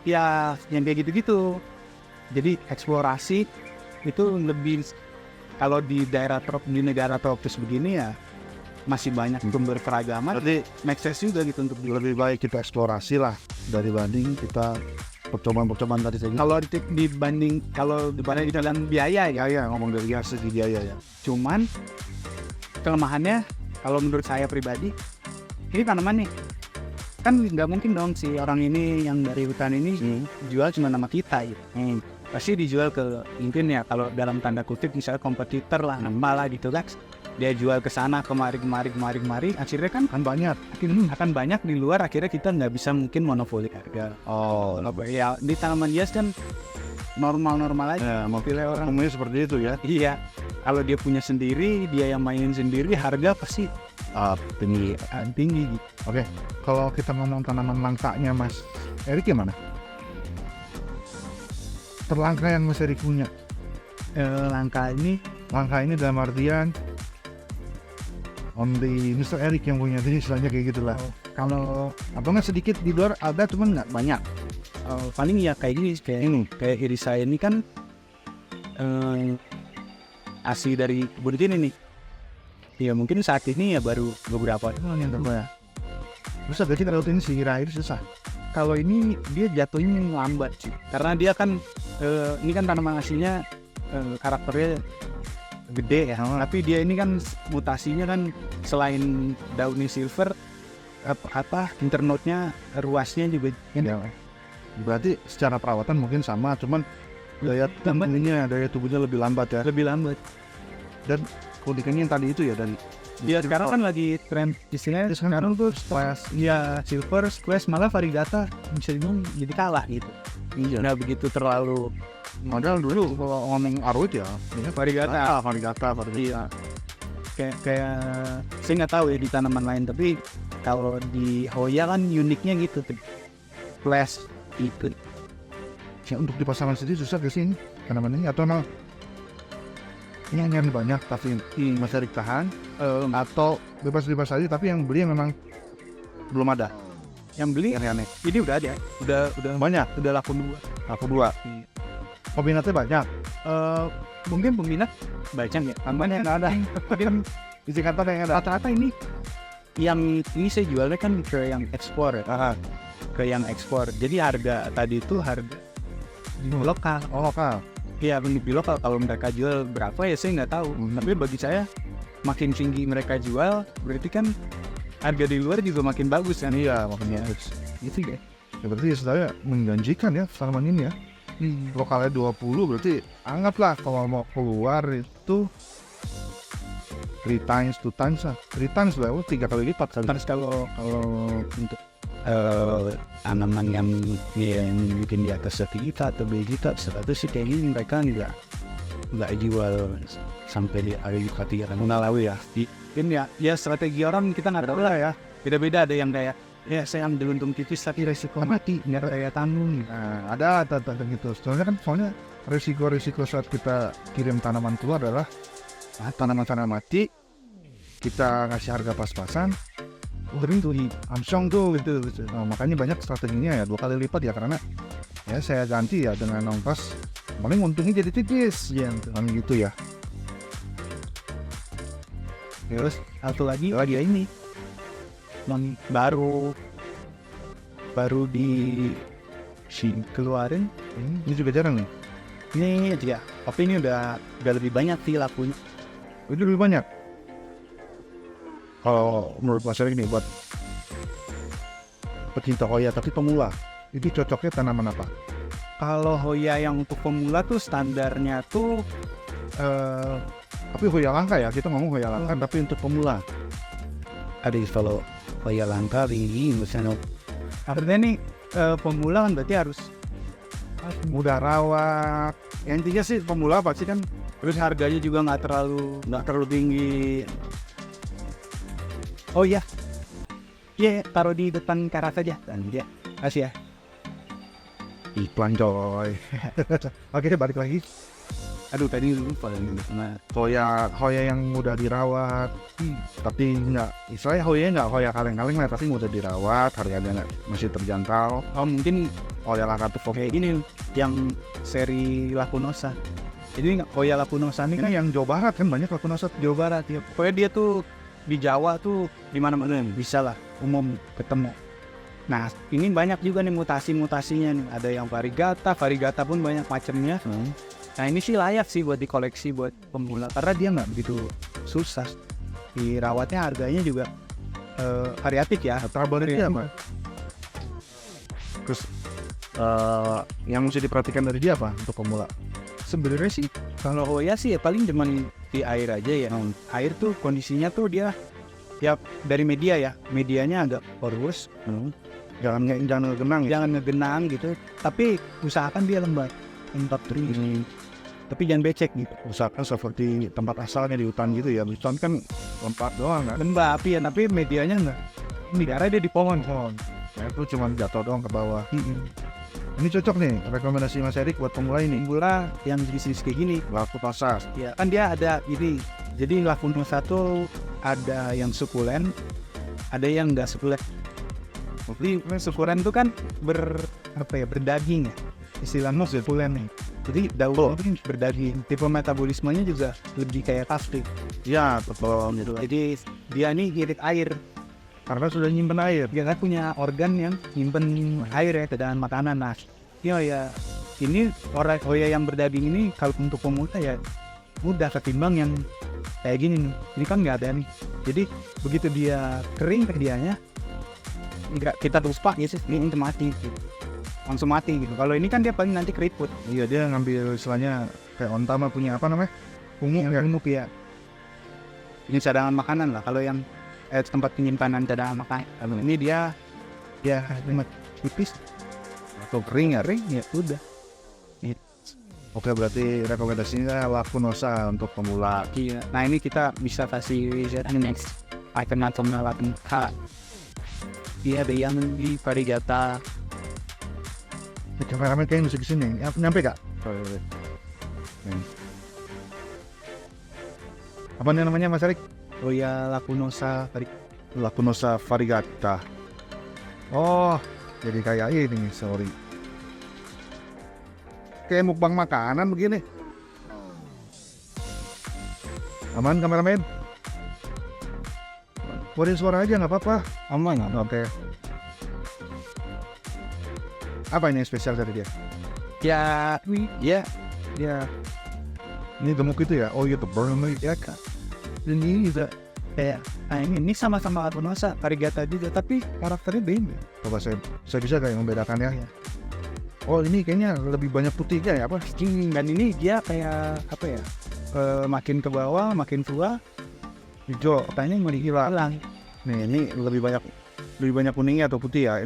ya, yang kayak gitu-gitu. Jadi eksplorasi itu lebih, kalau di negara tropis begini ya masih banyak sumber keragaman. Berarti Make sense juga gitu untuk lebih baik kita eksplorasi lah dibanding kita percobaan tadi saya. kalau dibanding dalam biaya ya. Ya ngomong dari segi biaya ya. Cuman kelemahannya kalau menurut saya pribadi, ini tanaman nih kan nggak mungkin dong si orang ini yang dari hutan ini jual cuma nama kita gitu. Pasti dijual ke, mungkin ya kalau dalam tanda kutip misalnya kompetitor lah, nama lah gitu kan, dia jual ke sana kemari, akhirnya kan Banyak. akan banyak di luar, akhirnya kita nggak bisa mungkin monopoli harga. Ya di tanaman hias kan normal aja. Ya, mau Pilih orang. umumnya seperti itu ya. Iya, kalau dia punya sendiri, dia yang mainin sendiri, harga pasti Tinggi. tinggi gitu. Oke, kalau kita ngomong tanaman langkanya Mas Erik gimana? Terlangka yang Mas Erik punya. Langka ini Langka ini dalam artian only Mr. Erik yang punya, jadi istilahnya kayak gitulah. kalau Atau nggak sedikit di luar ada, cuman nggak banyak. paling ya kayak gini, kayak iris saya ini kan asli dari kebun ini nih. Ya mungkin saat ini ya baru beberapa tahun yang terbaik. Susah berarti kalau ini si Iris susah. Kalau ini dia jatuhnya lambat sih, karena dia kan ini kan tanaman aslinya karakternya gede ya, tapi dia ini kan mutasinya kan selain daunnya silver, internode-nya ruasnya juga Ya. Berarti secara perawatan mungkin sama, cuman daya tubuhnya lebih lambat ya. lebih lambat. Dan keunikannya yang tadi itu ya, dan Ya sekarang kan lagi tren istilahnya sekarang tuh squash, ya silver, squash, malah variegata bisa dibilang jadi kalah gitu. iya. Nggak begitu terlalu Modal dulu kalau ngomong arwit ya, ini variegata. varigata. Iya. Kayak saya nggak tahu ya di tanaman lain, tapi kalau di Hoya kan uniknya gitu tuh. Flash itu. Ya, untuk di pasaran sendiri susah gak sih ini tanaman ini, atau emang ini nyari banyak tapi Mas Erik tahan, atau bebas aja tapi yang beli memang belum ada. Yang beli Aneh-aneh. ini udah ada, udah Banyak. udah laku dua. Aku dua. Peminatnya banyak. Mungkin peminat banyak ya. Tanaman yang ada. Mungkin isi kata yang ada. Rata-rata ini yang ini saya jualnya kan ke yang ekspor ya. Ke yang ekspor. Jadi harga tadi itu harga lokal. Oh, lokal. Iya, di lokal. Kalau mereka jual berapa ya saya nggak tahu. Tapi bagi saya makin tinggi mereka jual, berarti kan harga di luar juga makin bagus kan. Iya, makanya Gitu ya. ya berarti sebenarnya menjanjikan ya tanaman ini ya. Lokalnya 20, berarti anggaplah kalau mau keluar itu 3 times, 2 times lah. 3 times lah, 3 kali lipat. Terus kalau untuk tanaman yang bikin di atas 1 juta atau 2 juta, 100 sih kayak gini mereka nggak jual sampai di harga juta 3 kan. Munalawi ya. Mungkin ya strategi orang kita nggak tahu lah ya. Beda-beda, ada yang kayak ya saya ambil untung tipis tapi resiko mati, nggak kayak tanggung. Nah, ada gitu. Soalnya risiko saat kita kirim tanaman keluar adalah tanaman-tanaman mati, kita ngasih harga pas-pasan, tuh amsyong tuh gitu. Nah, makanya banyak strateginya ya 2 kali lipat ya, karena ya saya ganti ya dengan ongkos, paling untungnya jadi tipis ya, kan gitu ya. Terus satu lagi ya ini yang baru di keluarin Ini juga jarang nih. ini aja, tapi ini udah lebih banyak sih lakunya. Itu lebih banyak. Kalau menurut Mas Erik nih buat pecinta Hoya tapi pemula. Itu cocoknya tanaman apa? Kalau Hoya yang untuk pemula tuh standarnya tuh Tapi Hoya langka ya, kita ngomong Hoya langka. Tapi untuk pemula ada kalau Hoya langka ini misalnya artinya nih pemula kan berarti harus Mudah rawat. ya intinya sih pemula pasti kan terus harganya juga nggak terlalu tinggi. Oh iya, taruh di depan karat saja dan dia kasih ya. Iklan coy. Oke, balik lagi. Aduh tadi lupa nah, Hoya yang mudah dirawat, tapi nggak, istilahnya Hoya nggak Hoya kaleng-kaleng lah, tapi mudah dirawat, harganya masih terjangkau. oh mungkin Hoya langka tuh kayak ini yang seri Lacunosa. Jadi Hoya Lacunosa ini ini kan yang Jawa Barat kan banyak Lacunosa. Jawa Barat ya. Pokoknya dia tuh di Jawa tuh di mana-mana bisa lah umum ketemu. Nah ini banyak juga nih mutasi-mutasinya nih. Ada yang variegata pun banyak macamnya. Nah ini sih layak sih buat dikoleksi buat pemula karena dia nggak begitu susah. Dirawatnya harganya juga variatif ya. Trabalnya apa? Terus yang mesti diperhatikan dari dia apa untuk pemula? Sebenarnya sih kalau Hoya sih ya paling cuman di air aja ya. Air tuh kondisinya tuh dia ya dari media ya. Medianya agak porous. Jangan ngegenang ya. Jangan ngegenang gitu. Tapi usahakan dia lembab terus. Tapi jangan becek gitu. Usahakan seperti tempat asalnya di hutan gitu ya. Di hutan kan lembab doang kan. Lembab ya, tapi medianya enggak. Ini daerah dia di pohon. Nah, itu cuma jatuh doang ke bawah. Ini cocok nih, rekomendasi Mas Erik buat pemula ini. Pemula yang jenis kayak gini. Lacunosa. Ya, kan dia ada ini. Jadi Lacunosa tuh ada yang sukulen, ada yang enggak sukulen. Jadi sukulen tuh kan berdaging ya. Istilahnya sukulen nih. Jadi daun ini berdaging. Tipe metabolismenya juga lebih kayak plastik. Iya, betul gitu. Jadi dia nih irit air. Karena sudah nyimpen air. Dia kan punya organ yang nyimpen air ya ke dalam makanan. Nah, ya ini Hoya yang berdaging ini kalau untuk pemula ya mudah ketimbang yang kayak gini nih. Ini kan nggak ada nih. Jadi begitu dia kering medianya, nggak kita terus pakai sih ini mati gitu. Langsung mati gitu. Kalau ini kan dia paling nanti keriput. Iya, dia ngambil istilahnya kayak onta mah punya apa namanya? Punuk ya. Ini cadangan makanan lah. Kalau yang tempat penyimpanan cadangan makanan. Ini dia tipis Atau kering ya? ya udah. Oke, berarti rekomendasinya Lacunosa untuk pemula. Iya. Nah ini kita bisa kasih next item atau melakukan dia ada yang di variegata. Kameramen kayaknya mesti kesini. Nyampe gak? Apa nih namanya Mas Erik? Hoya Lacunosa Lacunosa variegata. Oh, jadi kayak ini, sorry. Kayak mukbang makanan begini. Aman kameramen? Keluarin suara aja nggak apa-apa. aman ya. Oke. Apa ini yang spesial dari dia? Ya Ini gemuk itu ya? Oh iya, tuh burn ya kan. dan ini juga kayak ini sama-sama Lacunosa variegata juga tapi karakternya beda. Coba saya bisa kayak membedakannya. Iya. Oh, ini kayaknya lebih banyak putihnya ya apa? Dan ini dia kayak apa ya? Makin ke bawah makin tua Hijau. katanya mau dihilang. Nih, ini lebih banyak kuningnya atau putih ya?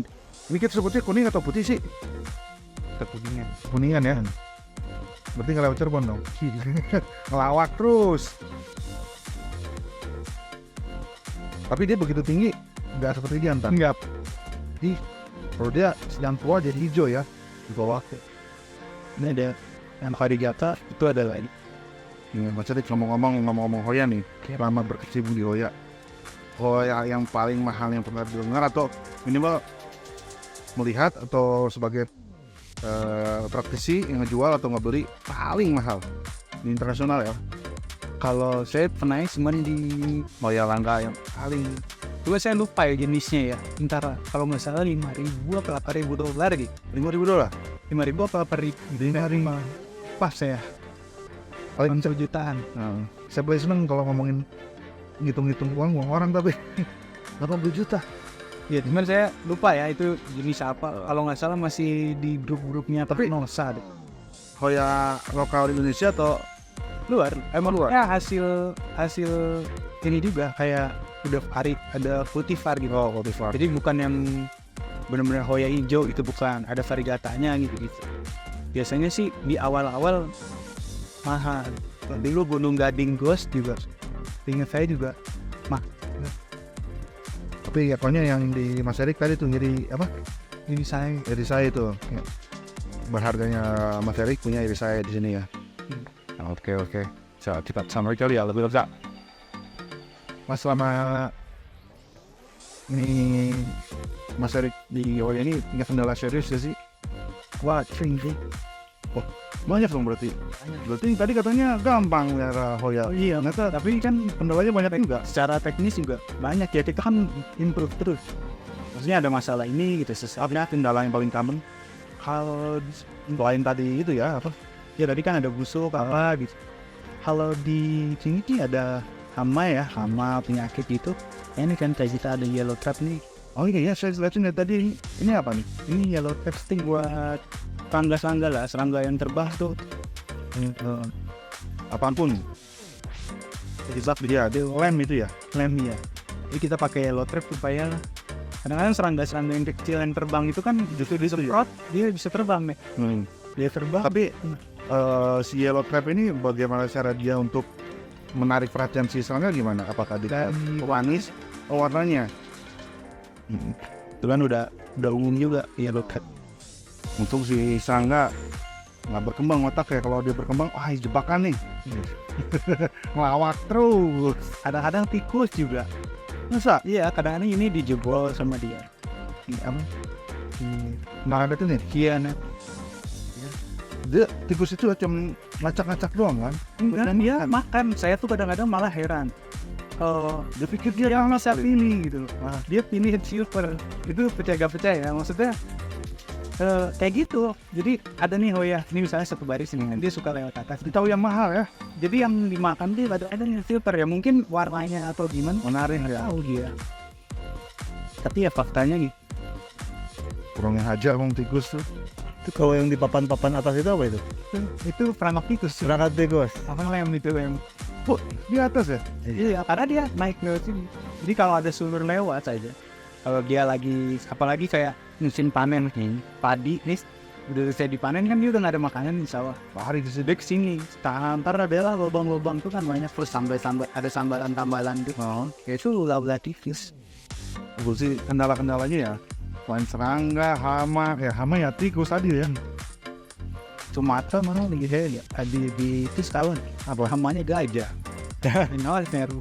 Ini kita sebutnya kuning atau putih sih? Kekuningan. Kuningan ya? Berarti nggak lewat Cirebon dong? Ngelawak terus. Tapi dia begitu tinggi, nggak seperti jantan. Enggak. Jadi, kalau dia sedang tua jadi hijau ya di bawah. Ini ada yang variegata itu ada lagi. Ini Mas Erik ngomong-ngomong Hoya nih, selama berkecimpung di Hoya yang paling mahal yang pernah dengar atau minimal melihat atau sebagai praktisi yang ngejual atau ngebeli paling mahal di internasional ya? Kalau saya pernah cuman di Hoya langka yang paling. Coba saya lupa ya jenisnya ya. Ntar kalau nggak salah 5.000 apa 8.000 dolar gitu. $5.000 5.000 apa 8.000? Pas ya. Paling 1 jutaan. Nah, saya paling seneng kalau ngomongin ngitung-ngitung uang orang tapi 80 juta. Ya cuman saya lupa ya itu jenis apa. Kalau nggak salah masih di grup-grupnya Tapi- Nosa deh. Hoya lokal Indonesia atau Luar. Emang Luar. ya hasil ini juga kayak udah ada cultivar gitu. oh cultivar? Jadi bukan yang benar-benar Hoya hijau, itu bukan, ada variegatanya gitu. Biasanya sih di awal-awal mahal. Dulu Gunung Gading Ghost juga, ingat saya juga Tapi ya pokoknya yang di Mas Erik tadi tuh ngiri apa? ini Irisaya itu. Ya. Berharganya Mas Erik punya Irisaya di sini ya. Oke. So, cepat sampai kali ya lebih lezat. Mas selama ini Mas Erik di Hoya ini punya kendala serius gak sih? wah tinggi. Banyak dong berarti. Berarti tadi katanya gampang ya Hoya. Oh iya, Ternyata tapi kan kendalanya banyak juga. secara teknis juga banyak ya, kita kan improve terus. Maksudnya ada masalah ini gitu Apa kendala yang paling common? kalau Selain tadi itu ya apa? ya tadi kan ada busuk apa gitu. Kalau di sini sih ada hama penyakit gitu. Ini kan kayak kita ada yellow trap nih. Oh iya, saya lihatin dari tadi ini apa nih? Ini yellow trap sting buat serangga yang terbang tuh. Apaan pun. Dia lem itu ya. Lem ya. Jadi kita pakai yellow trap supaya kadang-kadang serangga yang kecil yang terbang itu kan justru disemprot dia bisa terbang nih. Dia terbang. Tapi si yellow trap ini bagaimana cara dia untuk menarik perhatian si serangga gimana? Apakah dia manis? Oh, warnanya. Itu kan udah umum juga yellow trap. Untuk si serangga nggak berkembang otak ya. Kalau dia berkembang, wah jebakan nih. Ngelawak terus. Kadang-kadang tikus juga. Masa? Iya, kadang-kadang ini dijebol sama dia. Apa? Nggak ada tuh nih. Iya, nah. Dia tikus itu cuma ngacak-ngacak doang kan? Dan dia makan. Saya tuh kadang-kadang malah heran. Dia pikir dia yang bisa pilih gitu. Wah, dia pilih silver. Itu percaya gak percaya. Maksudnya kayak gitu. Jadi ada nih Hoya. Ini misalnya satu baris ini. Dia suka lewat atas. Tahu yang mahal ya? Jadi yang dimakan dia ada yang silver ya. Mungkin warnanya atau gimana. Menarik ya. Tahu dia. Tapi ya faktanya gitu. Kurangnya aja bang tikus tuh. Itu kalau yang di papan-papan atas itu apa itu? Itu perangkap tikus. Perangkat tikus. Apa lem itu yang Di atas ya? iya, karena dia naik lewat sini. Jadi kalau ada sulur lewat saja, kalau dia lagi, apalagi kayak musim panen nih, padi nih, udah selesai dipanen kan dia udah nggak ada makanan di sawah. Lari di sini. Dia kesini, ntar ada lah lubang-lubang tuh kan banyak, terus ada sambalan-tambalan tuh. Oh, Ya itu ulah tikus. gue sih kendala-kendalanya ya. Selain serangga, hama ya tikus tadi ya. Sumatera mana lagi saya lihat di itu setahun, apa hamanya gajah. Ini Meru.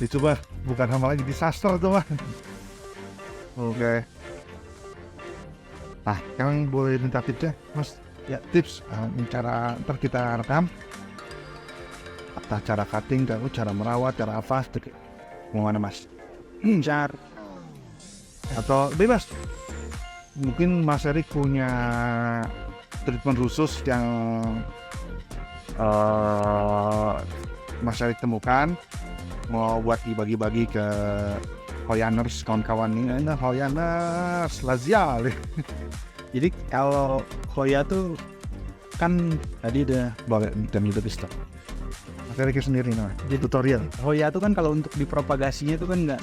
Dicoba bukan hama lagi, disaster tuh mah. Oke. Nah, yang boleh minta tipsnya, Mas? Ya tips cara ntar kita rekam. Entah cara cutting, cara merawat, cara apa? Mau mana Mas? Jar. Atau bebas? Mungkin Mas Erik punya treatment khusus yang Mas Erik temukan, mau buat dibagi-bagi ke Hoyaners, kawan-kawan ini. Nah, Hoyaners, Lazial. Jadi kalau Hoya tuh kan tadi udah Boleh, dan itu bisa. Mas Erik sendiri, nah, di tutorial. Hoya tuh kan kalau untuk dipropagasinya tuh kan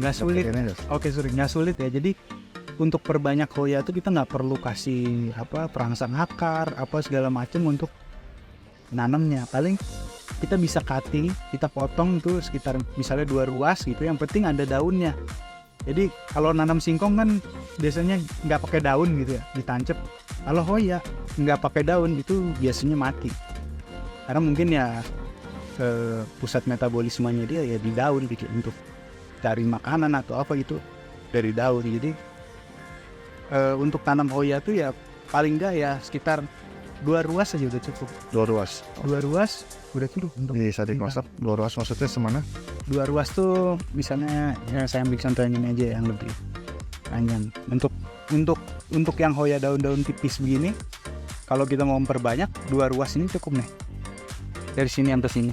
nggak sulit. Oke, sorry, nggak sulit ya. Jadi untuk perbanyak Hoya tuh kita nggak perlu kasih perangsang akar apa segala macam untuk nanamnya. Paling kita bisa cutting, kita potong tuh sekitar misalnya 2 ruas gitu. Yang penting ada daunnya. Jadi kalau nanam singkong kan biasanya nggak pakai daun gitu ya, ditancap. Kalau Hoya nggak pakai daun itu biasanya mati. Karena mungkin ya pusat metabolismenya dia ya di daun gitu untuk cari makanan atau apa gitu dari daun. Jadi untuk tanam Hoya tuh ya paling enggak ya sekitar 2 ruas aja udah cukup. 2 ruas. 2 ruas udah cukup untuk Bisa dikonsep 2 ruas maksudnya semana? 2 ruas tuh misalnya ya saya ambil contoh yang ini aja yang lebih panjang. Untuk yang Hoya daun-daun tipis begini, kalau kita mau memperbanyak 2 ruas ini cukup nih. Dari sini sampai sini.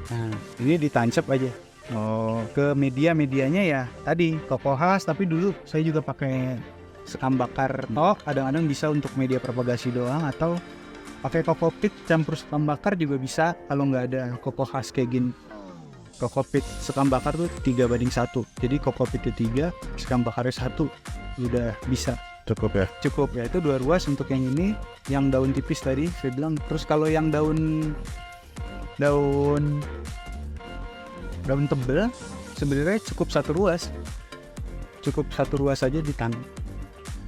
Nah, ini ditancap aja. Oh, Ke media-medianya ya tadi toko khas, tapi dulu saya juga pakai sekam bakar toh, kadang-kadang bisa untuk media propagasi doang, atau pakai kokopit campur sekam bakar juga bisa kalau nggak ada koko khas kayak gini. Kokopit sekam bakar tuh 3:1, jadi kokopitnya 3, sekam bakarnya 1, udah bisa. cukup ya. Cukup ya, itu 2 ruas untuk yang ini, yang daun tipis tadi saya bilang. Terus kalau yang daun tebel sebenarnya cukup 1 ruas, aja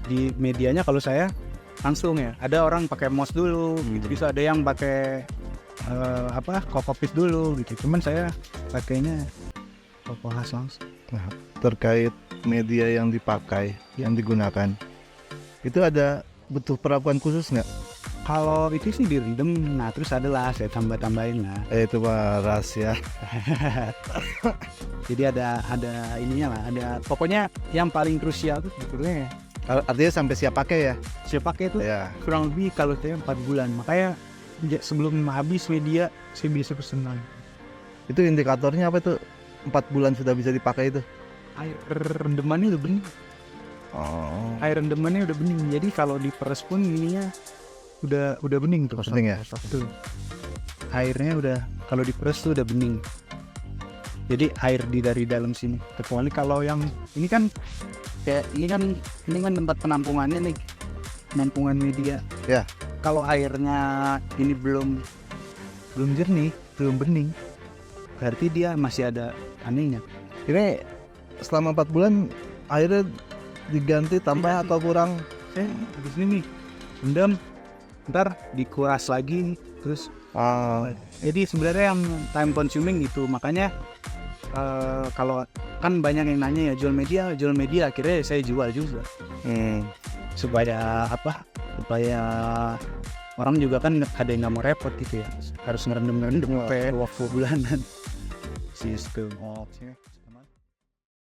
di medianya. Kalau saya langsung ya, ada orang pakai mouse dulu gitu, bisa ada yang pakai kokopit dulu gitu, cuman saya pakainya koko khas langsung. Nah, terkait media yang dipakai, yang digunakan, itu ada butuh perlakuan khusus nggak? Kalau itu sih direndam, nah terus adalah saya tambahin lah. Itu mah rahasia. Jadi ada ininya lah, ada pokoknya yang paling krusial tuh sebetulnya Artinya sampai siap pakai ya? saya pakai itu Ya. kurang lebih kalau saya 4 bulan. Makanya sebelum habis media saya bisa pesen lagi. Itu indikatornya apa tuh? 4 bulan sudah bisa dipakai itu? Air rendemannya udah bening. Oh, Air rendemannya udah bening. Jadi kalau diperes pun ininya udah bening tuh. bening ya? Tuh. Airnya udah, kalau diperes tuh udah bening. Jadi air dari dalam sini. Kecuali kalau yang ini kan kayak ini kan tempat penampungannya nih. Penampungan media. Ya. Kalau airnya ini belum jernih, belum bening, berarti dia masih ada anehnya. Ini selama 4 bulan airnya diganti tambah atau kurang? Saya di sini nih rendam, ntar dikuras lagi, terus jadi sebenarnya yang time consuming gitu. Makanya kalau kan banyak yang nanya ya jual media, akhirnya saya jual juga supaya orang juga kan ada yang nggak mau repot gitu ya, harus ngerendam sampai waktu bulanan sistem.